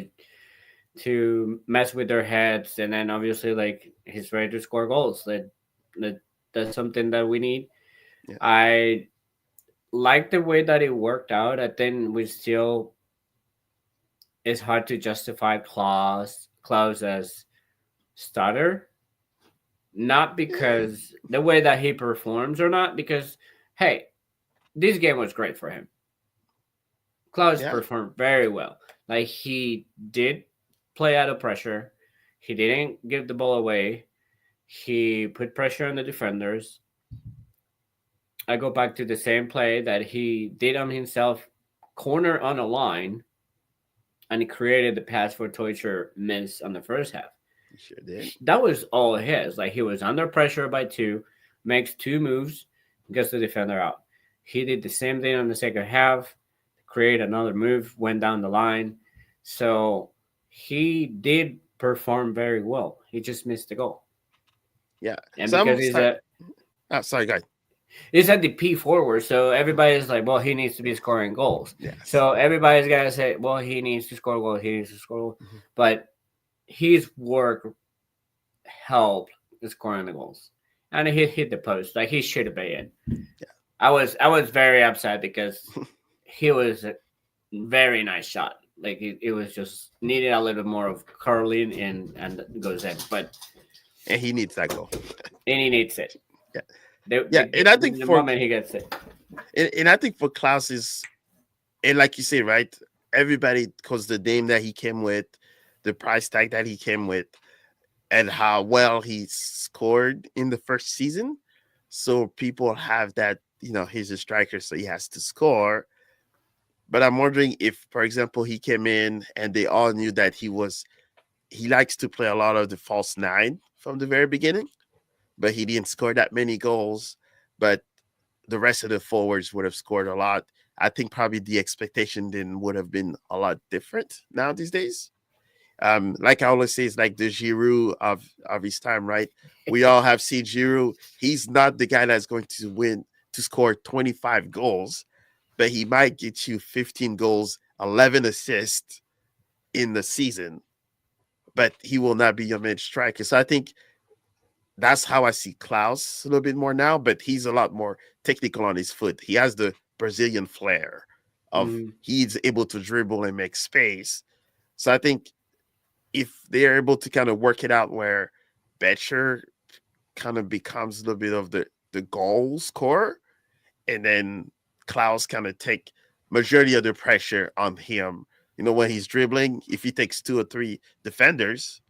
to mess with their heads, and then obviously, like, he's ready to score goals. That that's something that we need. Yeah. I like the way that it worked out. I think we still it's hard to justify Klaus as starter, not because the way that he performs, or not because, hey, this game was great for him. Klaus Yeah. performed very well. Like, he did play out of pressure. He didn't give the ball away. He put pressure on the defenders. I go back to the same play that he did on himself, corner on a line, and he created the pass for Teuchert miss on the first half. He sure did. That was all his. Like, he was under pressure by two, makes two moves, gets the defender out. He did the same thing on the second half, create another move, went down the line. So he did perform very well. He just missed the goal. Yeah. and So because I'm start. Sorry, guys. he's at the P forward, so everybody's like, well, he needs to be scoring goals. Yes. So everybody's gotta say, well, he needs to score goals. He needs to score goals. Mhm. But his work helped scoring the goals, and he hit the post like he should have been. Yeah. I was very upset because he was a very nice shot. Like it was just needed a little more of curling and it goes in. But And he needs that goal. and he needs it. Yeah. The, Yeah. the, And I think the for moment he gets it. and I think for Klaus is, and like you say, right? Everybody, because the name that he came with, the price tag that he came with, and how well he scored in the first season. So people have that, he's a striker, so he has to score. But I'm wondering if, for example, he came in and they all knew that he likes to play a lot of the false nine from the very beginning, but he didn't score that many goals. But the rest of the forwards would have scored a lot. I think probably the expectation then would have been a lot different now these days. Like I always say, it's like the Giroud of his time, right? We all have seen Giroud. He's not the guy that's going to score 25 goals, but he might get you 15 goals, 11 assists in the season, but he will not be your mid striker. So I think that's how I see Klaus a little bit more now, but he's a lot more technical on his foot. He has the Brazilian flair of Mm-hmm. he's able to dribble and make space. So I think if they're able to kind of work it out where Becher kind of becomes a little bit of the goal scorer, and then Klaus kind of take majority of the pressure on him. When he's dribbling, if he takes two or three defenders,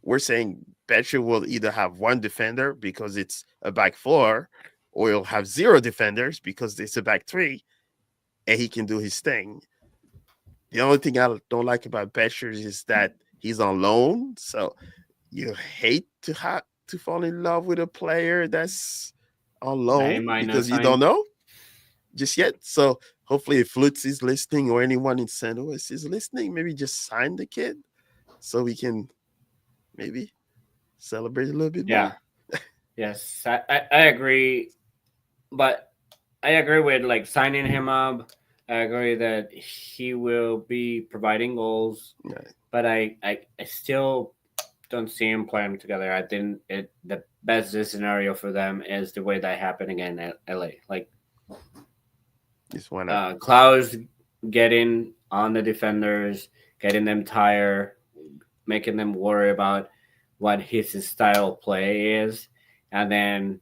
we're saying Becher will either have one defender because it's a back four, or he'll have zero defenders because it's a back three, and he can do his thing. The only thing I don't like about Becher is that he's on loan, so you hate to fall in love with a player that's on That he loan might not because you sign. don't know just yet. So hopefully, if Lutz is listening or anyone in St. Louis is listening, maybe just sign the kid so we can maybe celebrate a little bit more. Yeah. Yes. I agree. But I agree with like signing him up. I agree that he will be providing goals. Right. But I still don't see him playing together. I think the best scenario for them is the way that happened again at LA. Like Just why not? Klaus getting on the defenders, getting them tired, making them worry about what his style of play is, and then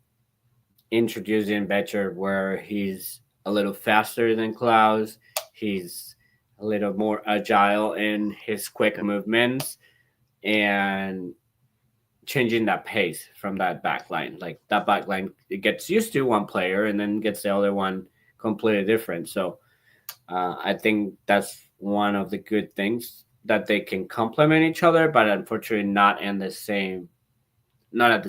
introducing Becher where he's a little faster than Klaus. He's a little more agile in his quick Yep. movements and changing that pace from that back line. Like that back line, it gets used to one player and then gets the other one completely different. So I think that's one of the good things that they can complement each other, but unfortunately not at the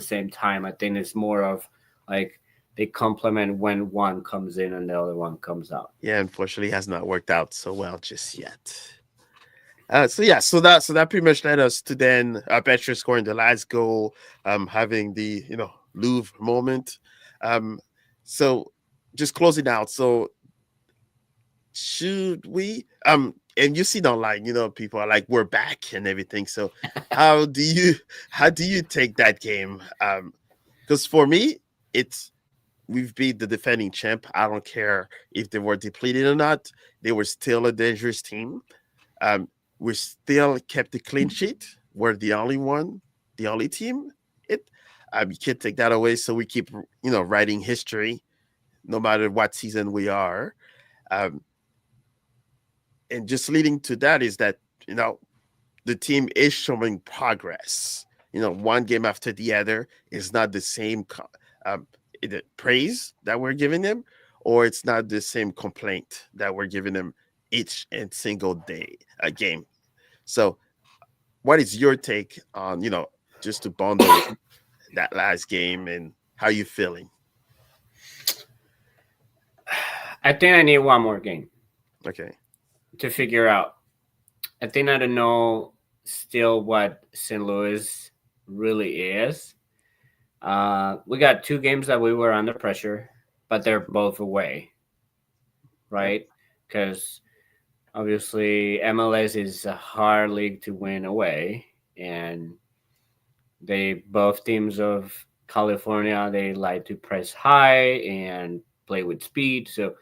same time. I think it's more of like they complement when one comes in and the other one comes out. Yeah, unfortunately, has not worked out so well just yet. So that pretty much led us to then Becher scoring the last goal, having the Louvre moment. Um, so just closing out. So should we and you see it online, people are like we're back and everything. So how do you take that game? Because for me, it's we've beat the defending champ. I don't care if they were depleted or not. They were still a dangerous team. Um, we still kept the clean sheet. We're the only team. It You can't take that away. So we keep writing history, no matter what season we are. Um, and just leading to that is that the team is showing progress. One game after the other is not the same um, praise that we're giving them, or it's not the same complaint that we're giving them each and single day a game. So, what is your take on just to bundle that last game and how you feeling? I think I need one more game Okay. to figure out. I think I don't know still what St. Louis really is. We got two games that we were under pressure, but they're both away, Yep. right? Because obviously MLS is a hard league to win away, and they both teams of California, they like to press high and play with speed. So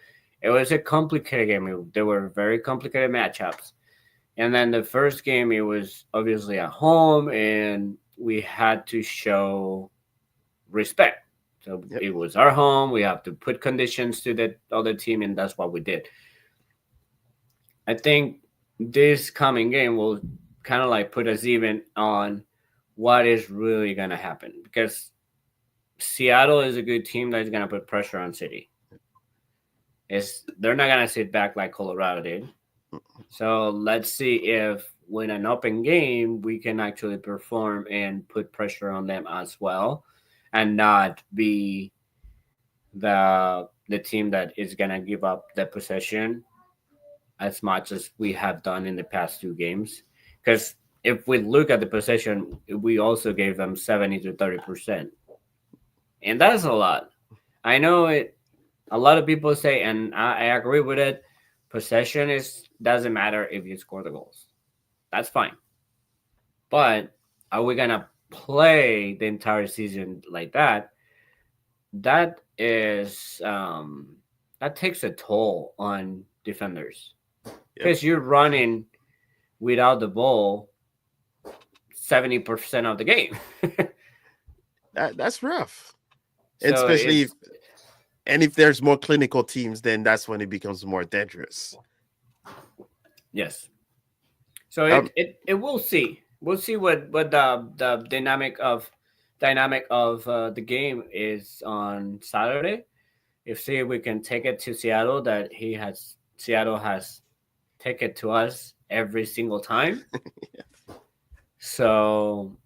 it was a complicated game. They were very complicated matchups. And then the first game, it was obviously at home, and we had to show respect. So Yep. it was our home. We have to put conditions to the other team, and that's what we did. I think this coming game will kind of like put us even on what is really going to happen, because Seattle is a good team that's going to put pressure on City. They're not going to sit back like Colorado did. So let's see if when an open game we can actually perform and put pressure on them as well, and not be the team that is going to give up the possession as much as we have done in the past two games. Because if we look at the possession, we also gave them 70 to 30%. And that's a lot. I know it. A lot of people say, and I agree with it. Possession is doesn't matter if you score the goals. That's fine. But are we gonna play the entire season like that? That is that takes a toll on defenders, Yep. because you're running without the ball 70% of the game. That's rough. And So especially it's if there's more clinical teams, then that's when it becomes more dangerous. yes. So Um, it we'll see. We'll see what the dynamic of the game is on Saturday. If see if we can take it to Seattle, that Seattle has take it to us every single time. So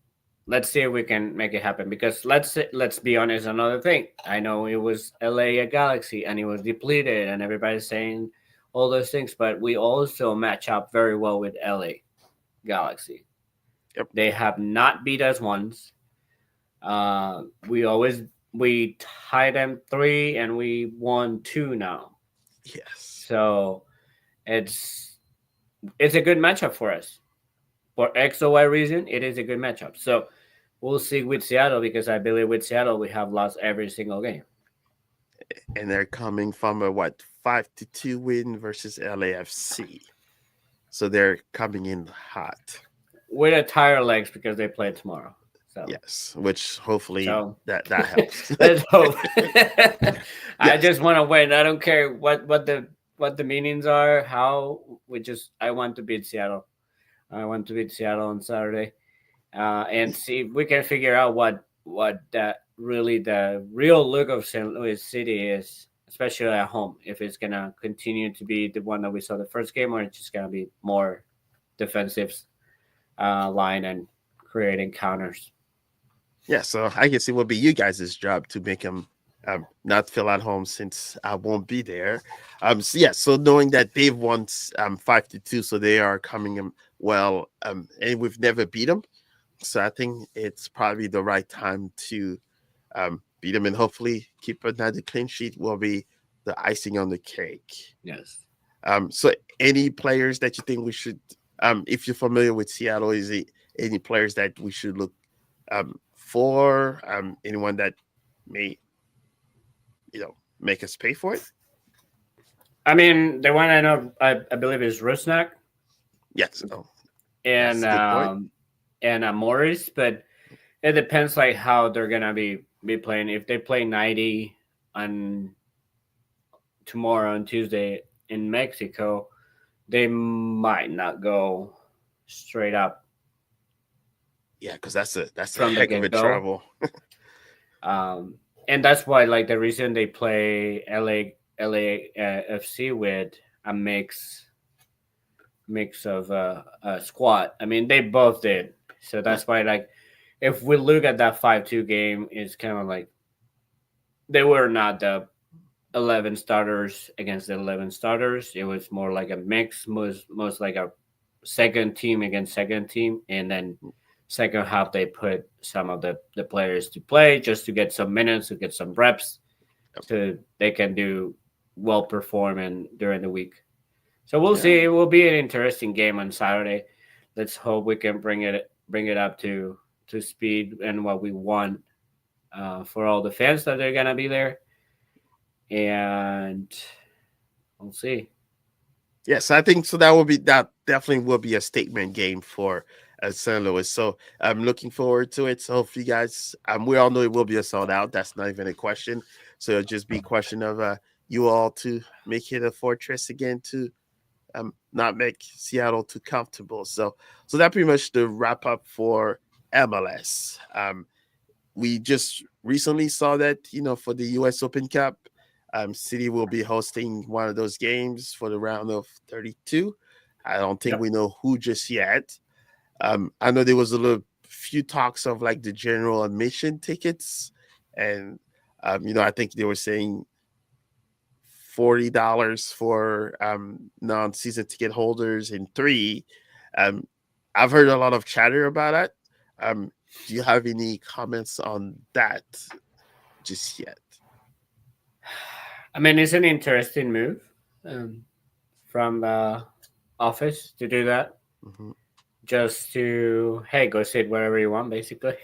let's see if we can make it happen, because let's be honest, another thing. I know it was LA Galaxy and it was depleted and everybody's saying all those things, but we also match up very well with LA Galaxy. yep. They have not beat us once. We always we tied them 3 and we won 2 now. Yes. So it's it's a good matchup for us. For X or Y reason, it is a good matchup. So we'll see with Seattle, because I believe with Seattle we have lost every single game. And they're coming from a 5-2 win versus LAFC. So they're coming in hot. With a tired legs because they play tomorrow. So Yes, which hopefully so that helps. let's hope. I Yes. just want to win. I don't care what the meanings are. How I want to beat Seattle. I want to beat Seattle on Saturday, and see if we can figure out what that really the real look of St. Louis City is, especially at home. If it's gonna continue to be the one that we saw the first game, or it's just gonna be more defensive line and creating counters. Yeah, so I guess it will be you guys' job to make them not feel at home since I won't be there. So yeah, so knowing that they've won 5-2, so they are coming well, and we've never beat them. So I think it's probably the right time to beat them, and hopefully keep another clean sheet will be the icing on the cake. Yes. So any players that you think we should, if you're familiar with Seattle, is it any players that we should look for? Anyone that may, make us pay for it? I mean, the one I know, I believe, is Rusnak Yes. Oh, that's and a good point. Morris, but it depends like how they're gonna be playing. If they play 90 on tomorrow on Tuesday in Mexico, they might not go straight up Yeah, because that's a from the heck of a get go. travel. And that's why, like, the reason they play LA FC with a mix of a squad. I mean, they both did. So Yeah. that's why, like, if we look at that 5-2 game, it's kind of like they were not the 11 starters against the 11 starters. It was more like a mix, most like a second team against second team, and then second half they put some of the players to play just to get some minutes, to get some reps, so they can do well performing during the week. So we'll see. It will be an interesting game on Saturday. Let's hope we can bring it up to speed and what we want for all the fans that are gonna be there, and we'll see. Yes, I think so. That definitely will be a statement game for St. Louis. So I'm looking forward to it. So if you guys, we all know it will be a sold out. That's not even a question. So it'll just be a question of you all to make it a fortress again to not make Seattle too comfortable. So that pretty much the wrap up for MLS. We just recently saw that for the U.S. Open Cup, City will be hosting one of those games for the round of 32. I don't think we know who just yet. I know there was a little few talks of like the general admission tickets, and I think they were saying $40 for non-season ticket holders and three. I've heard a lot of chatter about that. Do you have any comments on that just yet? I mean, it's an interesting move from the office to do that, just to go sit wherever you want, basically.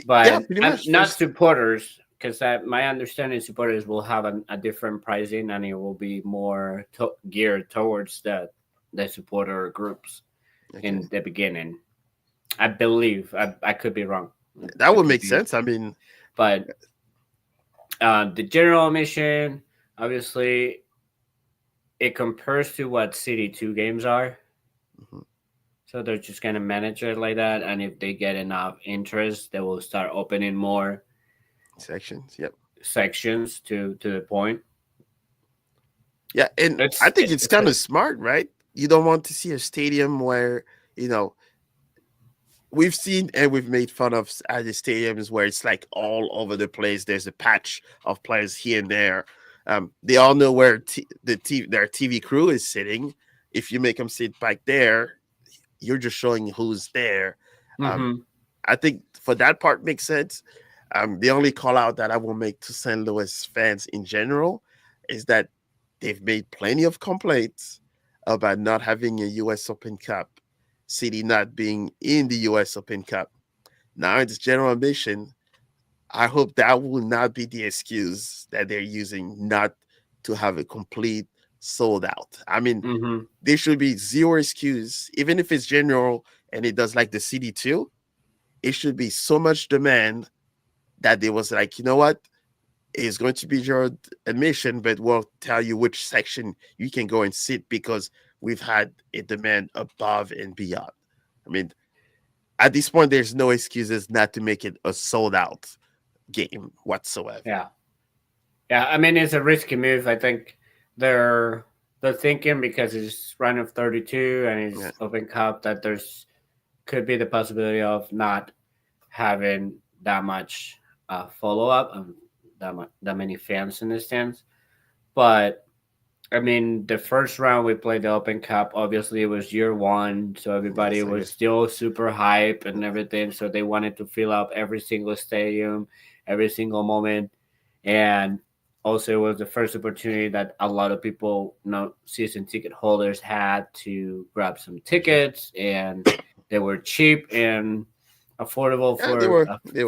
But pretty much. Not supporters, because my understanding supporters will have a different pricing, and it will be more geared towards the supporter groups in the beginning. I believe I could be wrong. That would make sense. I mean, but the general admission, obviously, it compares to what City 2 games are. So they're just going to manage it like that. And if they get enough interest, they will start opening more sections. Sections to the point. Yeah. And I think it's kind of smart, right? You don't want to see a stadium where, we've seen and we've made fun of at the stadiums where it's like all over the place. There's a patch of players here and there. They all know where their TV crew is sitting. If you make them sit back there, you're just showing who's there. I think for that part makes sense. The only call out that I will make to St. Louis fans in general is that they've made plenty of complaints about not having a U.S. Open Cup, City not being in the U.S. Open Cup. Now it's general admission. I hope that will not be the excuse that they're using not to have a complete sold out. I mean, there should be zero excuse, even if it's general and it does like the City too. It should be so much demand that they was like, you know what? It's going to be your admission, but we'll tell you which section you can go and sit because we've had a demand above and beyond. I mean, at this point, there's no excuses not to make it a sold out game whatsoever. Yeah. I mean, it's a risky move. I think they're thinking because it's round of 32 and it's Open Cup that there's could be the possibility of not having that much follow up and that many fans in the stands. But I mean, the first round we played the Open Cup, obviously it was year one, so everybody was still super hype and everything. So they wanted to fill up every single stadium, every single moment, and also it was the first opportunity that a lot of people, season ticket holders had to grab some tickets, and they were cheap and affordable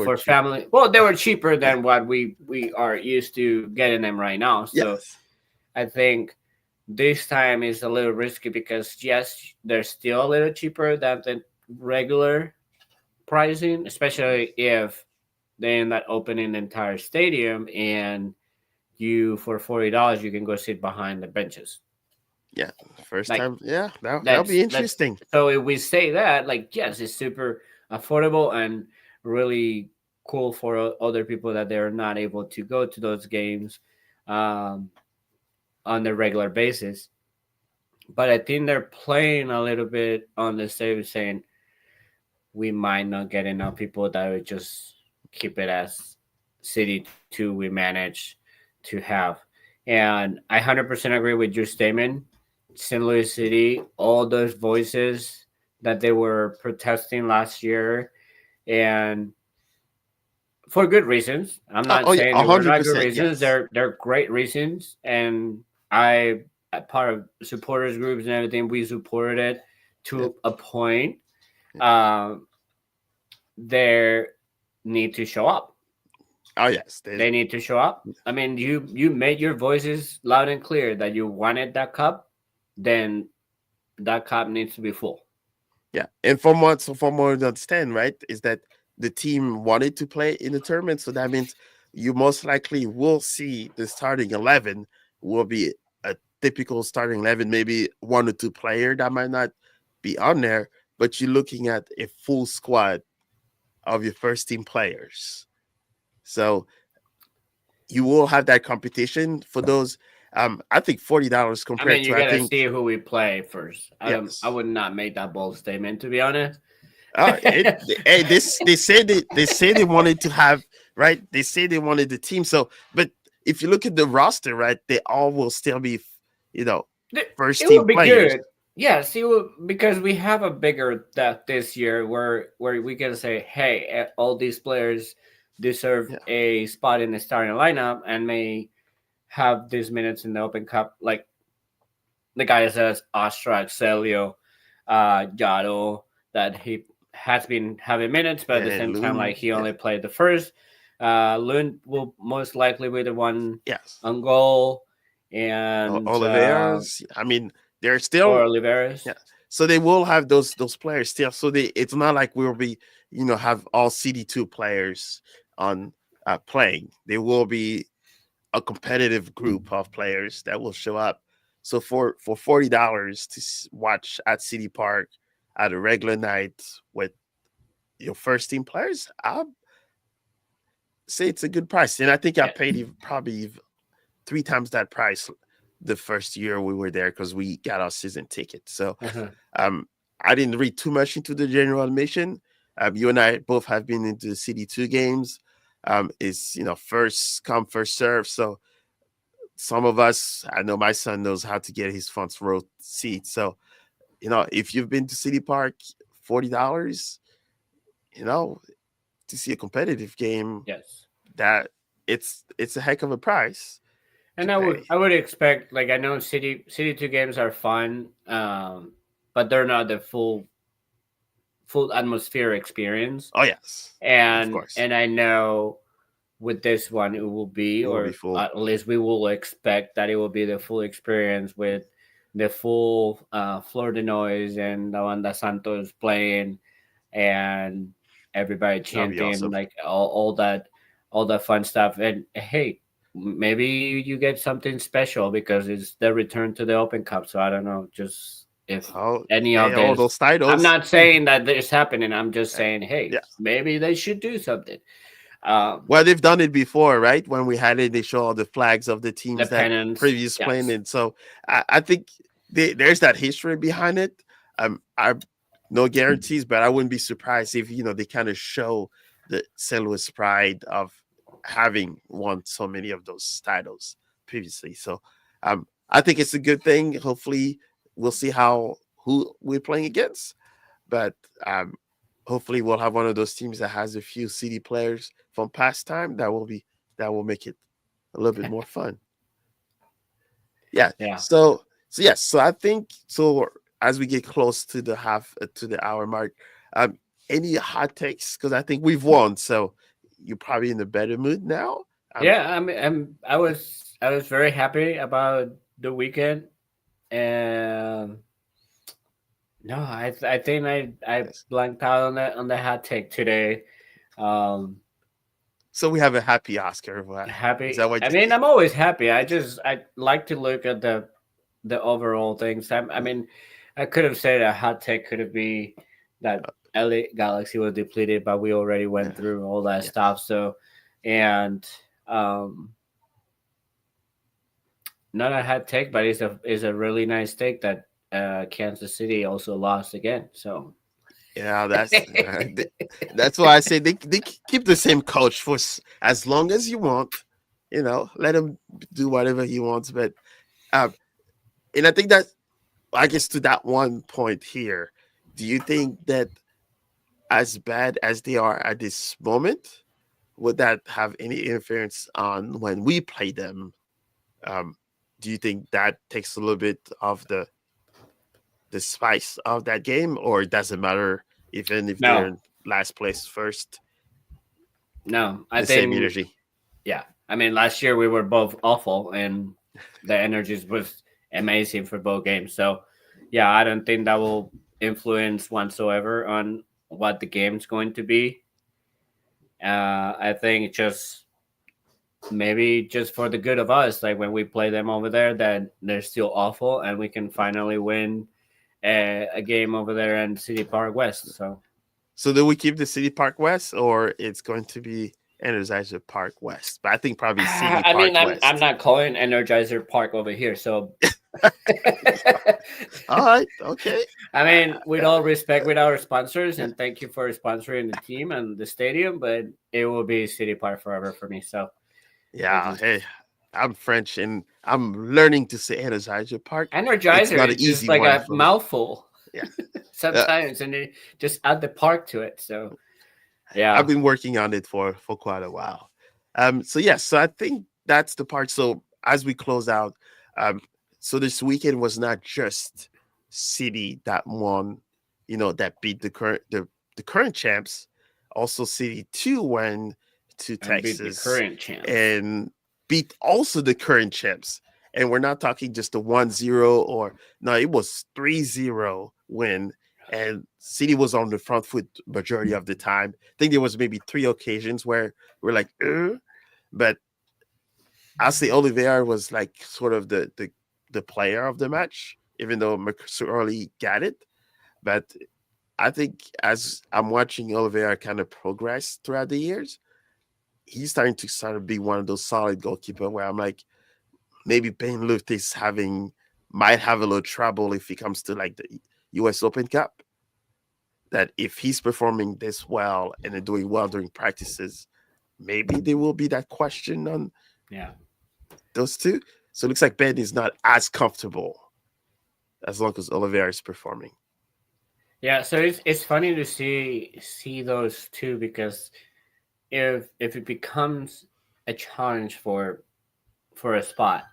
for family. Well, they were cheaper than what we are used to getting them right now. So I think this time is a little risky because yes, they're still a little cheaper than the regular pricing, especially if they end up opening the entire stadium and you for $40 you can go sit behind the benches. Yeah, first time. Yeah, that'll be interesting. So if we say that, like, yes, it's super affordable and really cool for other people that they're not able to go to those games on a regular basis. But I think they're playing a little bit on the stage, saying we might not get enough people that would just keep it as City 2 we manage to have. And I 100% agree with your statement. St. Louis City, all those voices that they were protesting last year, and for good reasons. I'm not Oh yeah, saying a they were hundred not good percent. reasons. Yes. They're great reasons, and I, part of supporters groups and everything, we supported it Yep. to a point. Yep. Um, they need to show up. Oh yes. They need to show up. I mean, you made your voices loud and clear that you wanted that cup. Then that cup needs to be full. Yeah, and from what I understand, right, is that the team wanted to play in the tournament, so that means you most likely will see the starting 11 will be a typical starting 11, maybe one or two player that might not be on there, but you're looking at a full squad of your first team players. So you will have that competition for those. I think $40 I compared mean, to you I gotta think see who we play first. I yes. would not make that bold statement, to be honest. Hey, this they wanted to have right. They say they wanted the team. So, but if you look at the roster, right, they all will still be, you know, first It team would be players. good. Yes, it would, because we have a bigger depth this year where we can say, hey, all these players deserve Yeah, a spot in the starting lineup and may have these minutes in the Open Cup, like the guy that says Astra, Celio, Yaro, that he has been having minutes, but at the and same time, Loon. like he Yeah, only played the first. Lund will most likely be the one yes. on goal, and Oliveira's. I mean, they're or still yeah. Oliveras. So they will have those players still. So they it's not like we'll be have all CD2 players on playing. There will be a competitive group of players that will show up. So for $40 to watch at City Park at a regular night with your first team players, I'll say it's a good price. And I think I Yeah. paid probably three times that price the first year we were there because we got our season ticket. So Uh-huh. um, I didn't read too much into the general admission. You and I both have been into the CD2 games. It's first come first serve. So some of us, I know my son knows how to get his front row seat. So, if you've been to City Park, $40, you know, to see a competitive game, Yes. that it's a heck of a price to And pay. I would expect, like, I know City Two games are fun, but they're not the full atmosphere experience. Oh yes, of course, And I know with this one it will be, it will be or full. at least we will expect that it will be the full experience with the full Flor de Noise and the Wanda Santos playing and everybody That'll be chanting, awesome. like all that fun stuff. And hey, maybe you get something special because it's the return to the Open Cup. So I don't know, just if Oh, any hey, of all this. those I'm titles. not saying that this happening. I'm just Hey, saying, hey, yeah. maybe they should do something. Um, Well, they've done it before, right? When we had it, they show all the flags of the the teams that pennants, previous playing yes. it. So I think there's that history behind it. I no guarantees, but I wouldn't be surprised if they kind of show the St. Louis pride of having won so many of those titles previously. So I think it's a good thing. Hopefully, we'll see who we're playing against, but um, hopefully we'll have one of those teams that has a few CD players from past time that will make it a little bit more fun. Yeah. Yeah. So yes. So I think so. As we get close to the hour mark, um, any hot takes? Because I think we've won, so you're probably in a better mood now. Yeah, I was very happy about the weekend, and no, I think I Yes. blanked out on the hot take today. Um, So we have a happy Oscar. Is happy. that what I you mean, think? I'm always happy. I like to look at the overall things. I mean, I could have said a hot take could have been that LA Galaxy was depleted, but we already Yeah. went through all that Yeah. stuff. So, and um, not a hot take, but it's a really nice take that Kansas City also lost again. So Yeah, that's why I say they keep the same coach for as long as you want. Let him do whatever he wants. But um, and I think that I guess to that one point here, do you think that as bad as they are at this moment, would that have any interference on when we play them? Um, do you think that takes a little bit of the spice of that game, or it doesn't matter even if they're No, in last place first, no. I the same think, energy? yeah. I mean, last year we were both awful, and the energies was amazing for both games. So, yeah, I don't think that will influence whatsoever on what the game's going to be. I think just maybe just for the good of us, like when we play them over there, that they're still awful, and we can finally win a game over there in City Park West. So So do we keep the City Park West, or it's going to be Energizer Park West? But I think probably City I mean, Park I'm West. not calling Energizer Park over here, so All right, okay. I Uh, mean, with all respect with our sponsors, and thank you for sponsoring the team and the stadium, but it will be City Park forever for me. So it yeah, hey, just I'm French and I'm learning to say Energizer Park. It's Energizer not an is just easy like one a for me. mouthful Yeah. Uh, sometimes, and they just add the park to it. So I've yeah, been working on it for quite a while. So yes, so I think that's the part. So as we close out, um, so this weekend was not just City that won, that beat the current champs. Also, City 2 went to and beat the Texas current champs. and beat also the current champs. And we're not talking just a 1-0 or no, it was 3-0 win, and City was on the front foot majority of the time. I think there was maybe 3 occasions where we're like, but I say Oliveira was like sort of the player of the match, even though McSorley got it. But I think as I'm watching Oliveira kind of progress throughout the years, he's starting to sort of be one of those solid goalkeeper where I'm like, maybe Ben Luth is might have a little trouble if he comes to like the US Open Cup. That if he's performing this well and doing well during practices, maybe there will be that question on Yeah. those two. So it looks like Ben is not as comfortable as long as Oliveira is performing. Yeah, so it's funny to see those two because if it becomes a challenge for a spot,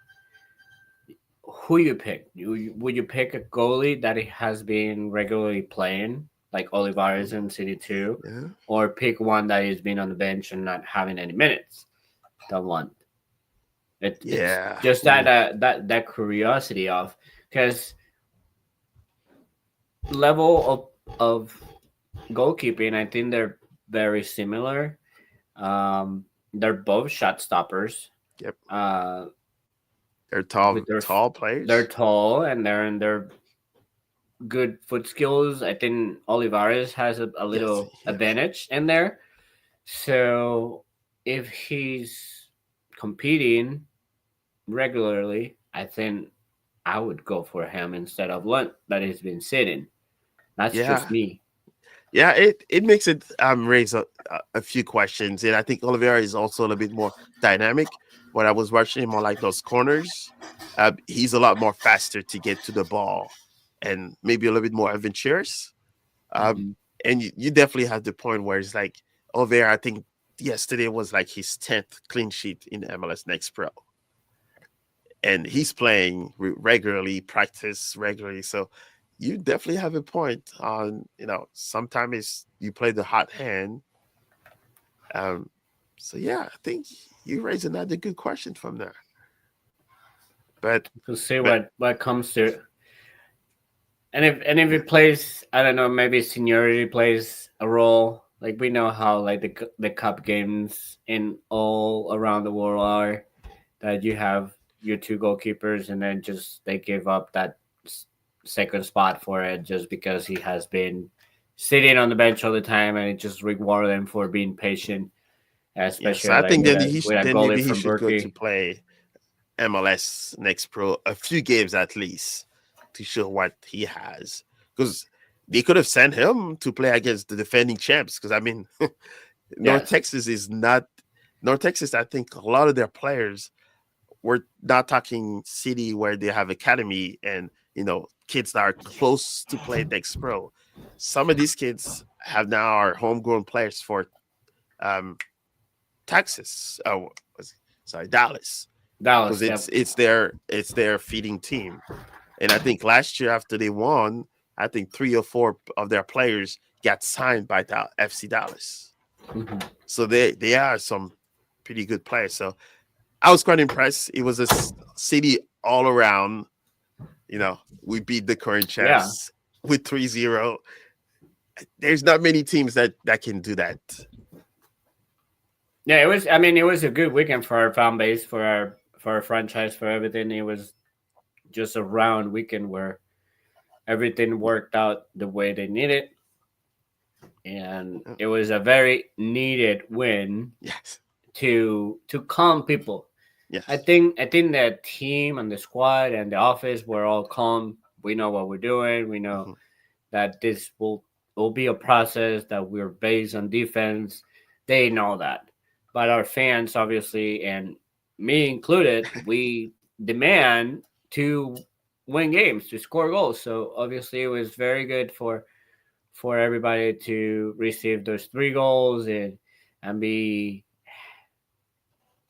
who you pick? Would you pick a goalie that has been regularly playing, like Olivares in City Two, Yeah. or pick one that has been on the bench and not having any minutes? Don't want it's Yeah. just that curiosity of because level of goalkeeping, I think they're very similar. They're both shot stoppers. Yep. Uh, They're with their tall they're players. tall and they're in their good foot skills. I think Olivares has a Yes. little Yes. advantage in there. So if he's competing regularly, I think I would go for him instead of Lunt that has been sitting. That's just Yeah. me. Yeah, it makes it raise a few questions, and I think Oliveira is also a little bit more dynamic. When I was watching him on like those corners, he's a lot more faster to get to the ball, and maybe a little bit more adventurous. Um, Mm-hmm. and you definitely have the point where it's like Oliveira. I think yesterday was like his 10th clean sheet in MLS Next Pro, and he's playing regularly, practice regularly. So you definitely have a point on, sometimes you play the hot hand. Um, so yeah, I think you raise another good question from there. But To see but what comes to. And if it plays, I don't know, maybe seniority plays a role. Like we know how like the cup games in all around the world are that you have your two goalkeepers and then just they give up that second spot for it just because he has been sitting on the bench all the time and it just reward him for being patient, yeah, so especially I like think then he with a then goalie maybe he from should go to Bürki. play MLS Next Pro a few games at least to show what he has, because they could have sent him to play against the defending champs. Because I mean, North Yes. Texas is not North Texas. I think a lot of their players, we're not talking city where they have academy and kids that are close to play next pro. some of these kids have now are homegrown players for um, Texas. Oh, sorry, Dallas, because Dallas, yep. it's their feeding team. And I think last year after they won, I think 3 or 4 of their players got signed by FC Dallas. Mhm. So they are some pretty good players. So I was quite impressed. It was a city all around. We beat the current Yeah, champs with 3-0. There's not many teams that can do that. yeah. It was. I mean, it was a good weekend for our fan base, for our franchise, for everything. It was just a round weekend where everything worked out the way they needed, and Uh, it was a very needed win Yes, to calm people. I yes, think I think the team and the squad and the office were all calm. We know what we're doing. We know hmm that this will be a process that we're based on defense. They know that, but our fans obviously, and me included, we demand to win games, to score goals. So obviously, it was very good for everybody to receive those 3 goals and be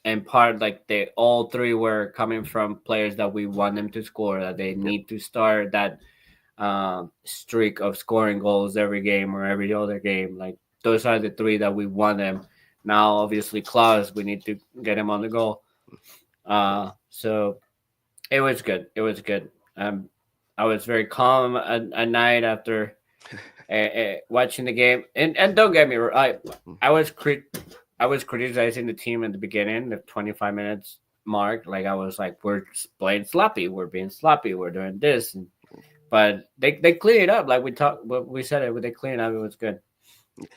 and part like they all three were coming from players that we want them to score, that they yep, need to start that streak of scoring goals every game or every other game. Like those are the three that we want them. Now, obviously, Klaus, we need to get him on the goal. So it was good. It was good. I was very calm at night after watching the game. And don't get me wrong, I was I was criticizing the team at the beginning, the 25 minutes mark. Like I was like, we're playing sloppy, we're being sloppy, we're doing this, but they clean it up. Like we said it, they clean it up. It was good.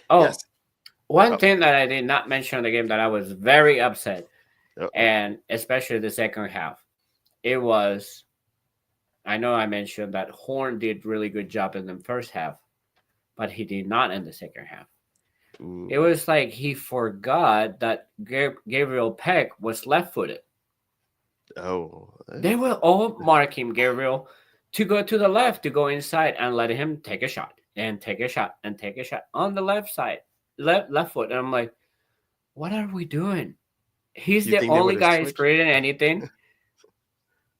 Oh, yes. one Oh, thing that I did not mention in the game that I was very upset, uh-oh. and especially the second half, it was. I know I mentioned that Horn did really good job in the first half, but he did not in the second half. It Ooh. was like he forgot that Gabriel Peck was left-footed. Oh, They will all mark him, Gabriel, to go to the left, to go inside and let him take a shot and take a shot and take a shot on the left side, left foot. And I'm like, what are we doing? He's you the think they only would have guy who's switched? creating anything.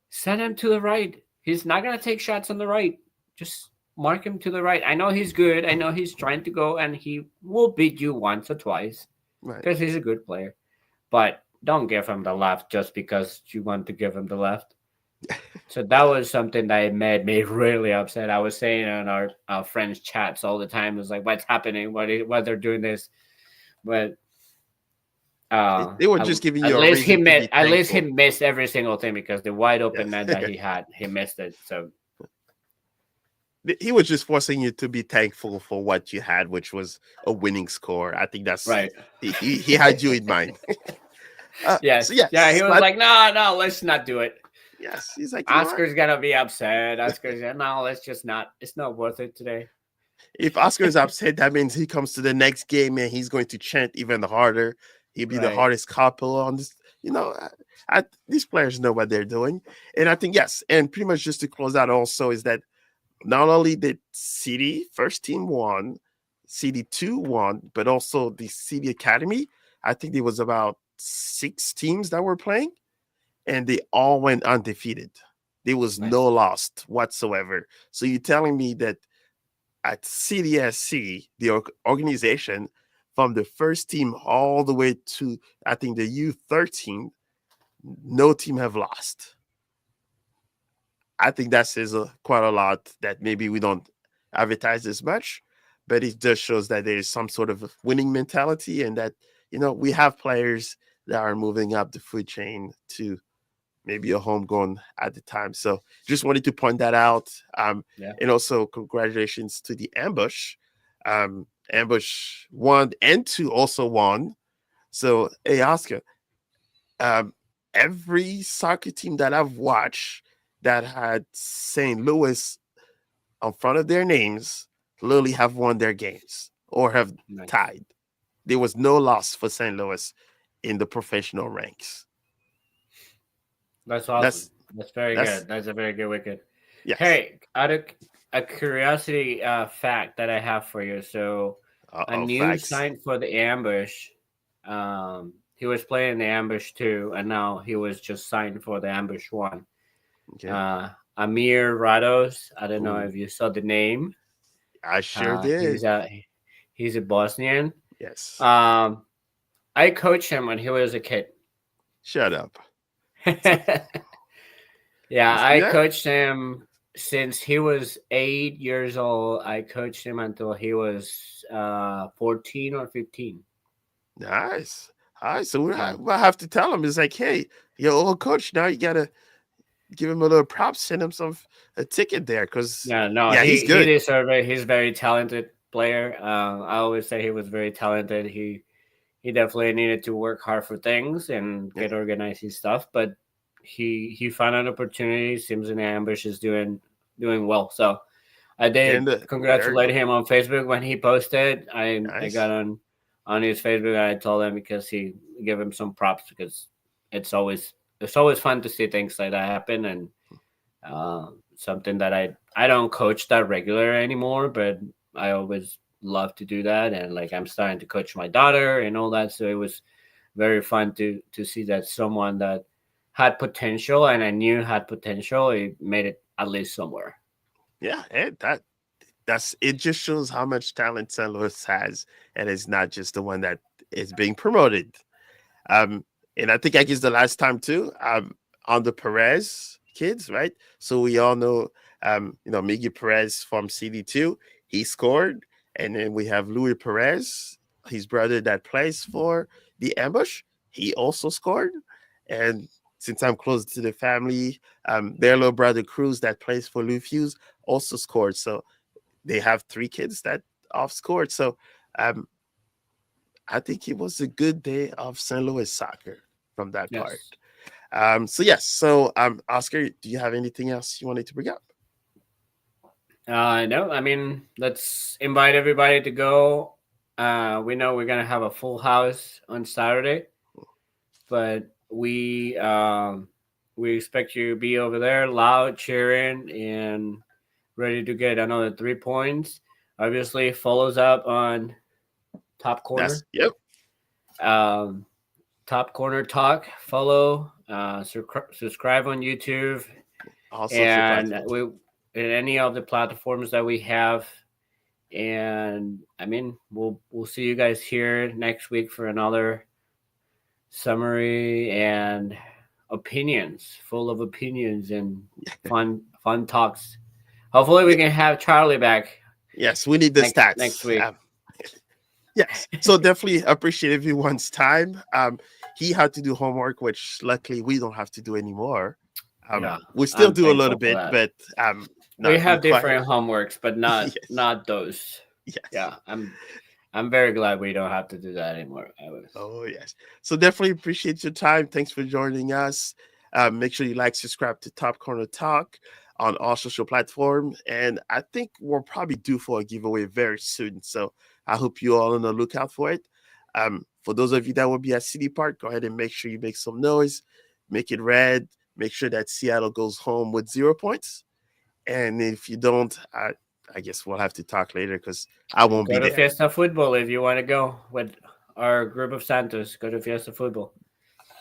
Send him to the right. He's not gonna take shots on the right. Just mark him to the right. I know he's good. I know he's trying to go, and he will beat you once or twice Right. because he's a good player. But don't give him the left just because you want to give him the left. So that was something that made me really upset. I was saying on our friends' chats all the time, it was like, "What's happening? Why they're doing this?" But They, they were at, just giving at you a least he reason to missed. be At least he thankful. missed every single thing because the wide open Yes. net that he had, he missed it. So He was just forcing you to be thankful for what you had, which was a winning score. I think that's right, he had you in mind. So yes, yeah, he yes, was but like, "No, no, let's not do it." yes, he's like, you know what? Oscar's gonna be upset. Oscar's gonna, no, let's just not. It's not worth it today. If Oscar is upset, that means he comes to the next game and he's going to chant even harder. He'll be the Right. hardest couple on this. You know, these players know what they're doing, and I think yes, and pretty much just to close out also is that not only did City first team won, City two won, but also the City Academy. I think there was about 6 teams that were playing, and they all went undefeated. There was no Nice. loss whatsoever. So you're telling me that at CDSC, the organization, from the first team all the way to I think the U13, no team have lost. I think that says quite a lot that maybe we don't advertise as much, but it just shows that there is some sort of winning mentality and that we have players that are moving up the food chain to maybe a homegrown at the time. So just wanted to point that out. Yeah. And also congratulations to the Ambush. Ambush 1 and 2 also won. So hey Oscar, um, every soccer team that I've watched that had St. Louis on front of their names literally have won their games or have Nice. tied. There was no loss for St. Louis in the professional ranks. That's awesome. That's That's very that's good. That's a very good wicket. yes. Hey, out of a curiosity fact that I have for you. So a new Facts. sign for the ambush. He was playing the ambush 2, and now he was just signed for the ambush 1. Okay. Uh, Amir Rados. I don't know Ooh, if you saw the name. I sure He's did. a Bosnian. Yes. Um, I coached him when he was a kid. Shut up. So Yeah, you see I that? coached him since he was 8 years old. I coached him until he was 14 or 15. Nice. All right. So Yeah. we'll have to tell him. It's like, hey, your old coach. Now you gotta give him a little props. Send him a ticket there, because Yeah, no, yeah, he's he good. deserved it. He's a very talented player. I always say he was very talented. He definitely needed to work hard for things and Yeah. get organized and stuff, but he found an opportunity. Seems in ambush is doing well. So I did And there you congratulate go. him on Facebook when he posted. I got Nice. on his Facebook and I told him because he gave him some props because it's always fun to see things like that happen and something that I don't coach that regular anymore, but I always love to do that and like I'm starting to coach my daughter and all that, so it was very fun to see that someone that had potential and I knew had potential, it made it at least somewhere. Yeah, and that's it. Just shows how much talent St. Louis has, and it's not just the one that is being promoted. Um, and I think I guess the last time too, on the Perez kids, right? So we all know, Miguel Perez from CD2, he scored, and then we have Louis Perez, his brother that plays for the Ambush, he also scored, and since I'm close to the family, their little brother Cruz that plays for Lufuse also scored. So they have 3 kids that off scored. So um, I think it was a good day of St. Louis soccer from that part. Yes. So yes. So Oscar, do you have anything else you wanted to bring up? No, I mean, let's invite everybody to go. We know we're gonna have a full house on Saturday, but we expect you to be over there, loud, cheering, and ready to get another 3 points. Obviously, follows up on Top That's Corner, yep. um, Top Corner Talk. Follow, subscribe on YouTube, All social and platforms. we in any of the platforms that we have. And I mean, we'll see you guys here next week for another summary and opinions, full of opinions and fun talks. Hopefully, we Yeah. can have Charlie back Yes, we need the next stats. week. Yes. So definitely appreciate everyone's time. He had to do homework, which luckily we don't have to do anymore. Yeah, We still I'm do a little thankful for bit, that. but We not have required. different homeworks, but not Yes. not those. Yes. Yeah, I'm very glad we don't have to do that anymore. I was. Oh, yes. So definitely appreciate your time. Thanks for joining us. Make sure you like, subscribe to Top Corner Talk on all social platforms. And I think we're probably due for a giveaway very soon. So I hope you all on the lookout for it. For those of you that will be at City Park, go ahead and make sure you make some noise, make it red, make sure that Seattle goes home with 0 points. And if you don't, I guess we'll have to talk later because I won't be Go to there. Fiesta Football if you want to go with our group of Santos. Go to Fiesta Football.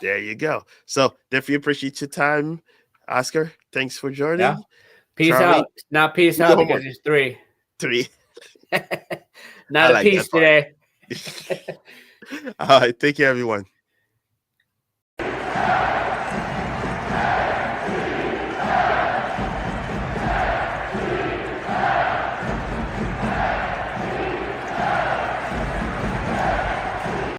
There you go. So definitely appreciate your time, Oscar. Thanks for Yeah. joining. Peace Charlie, out. Not peace do your out because homework. it's 3. 3. I Not a like piece that part. today. All right. Take care, everyone.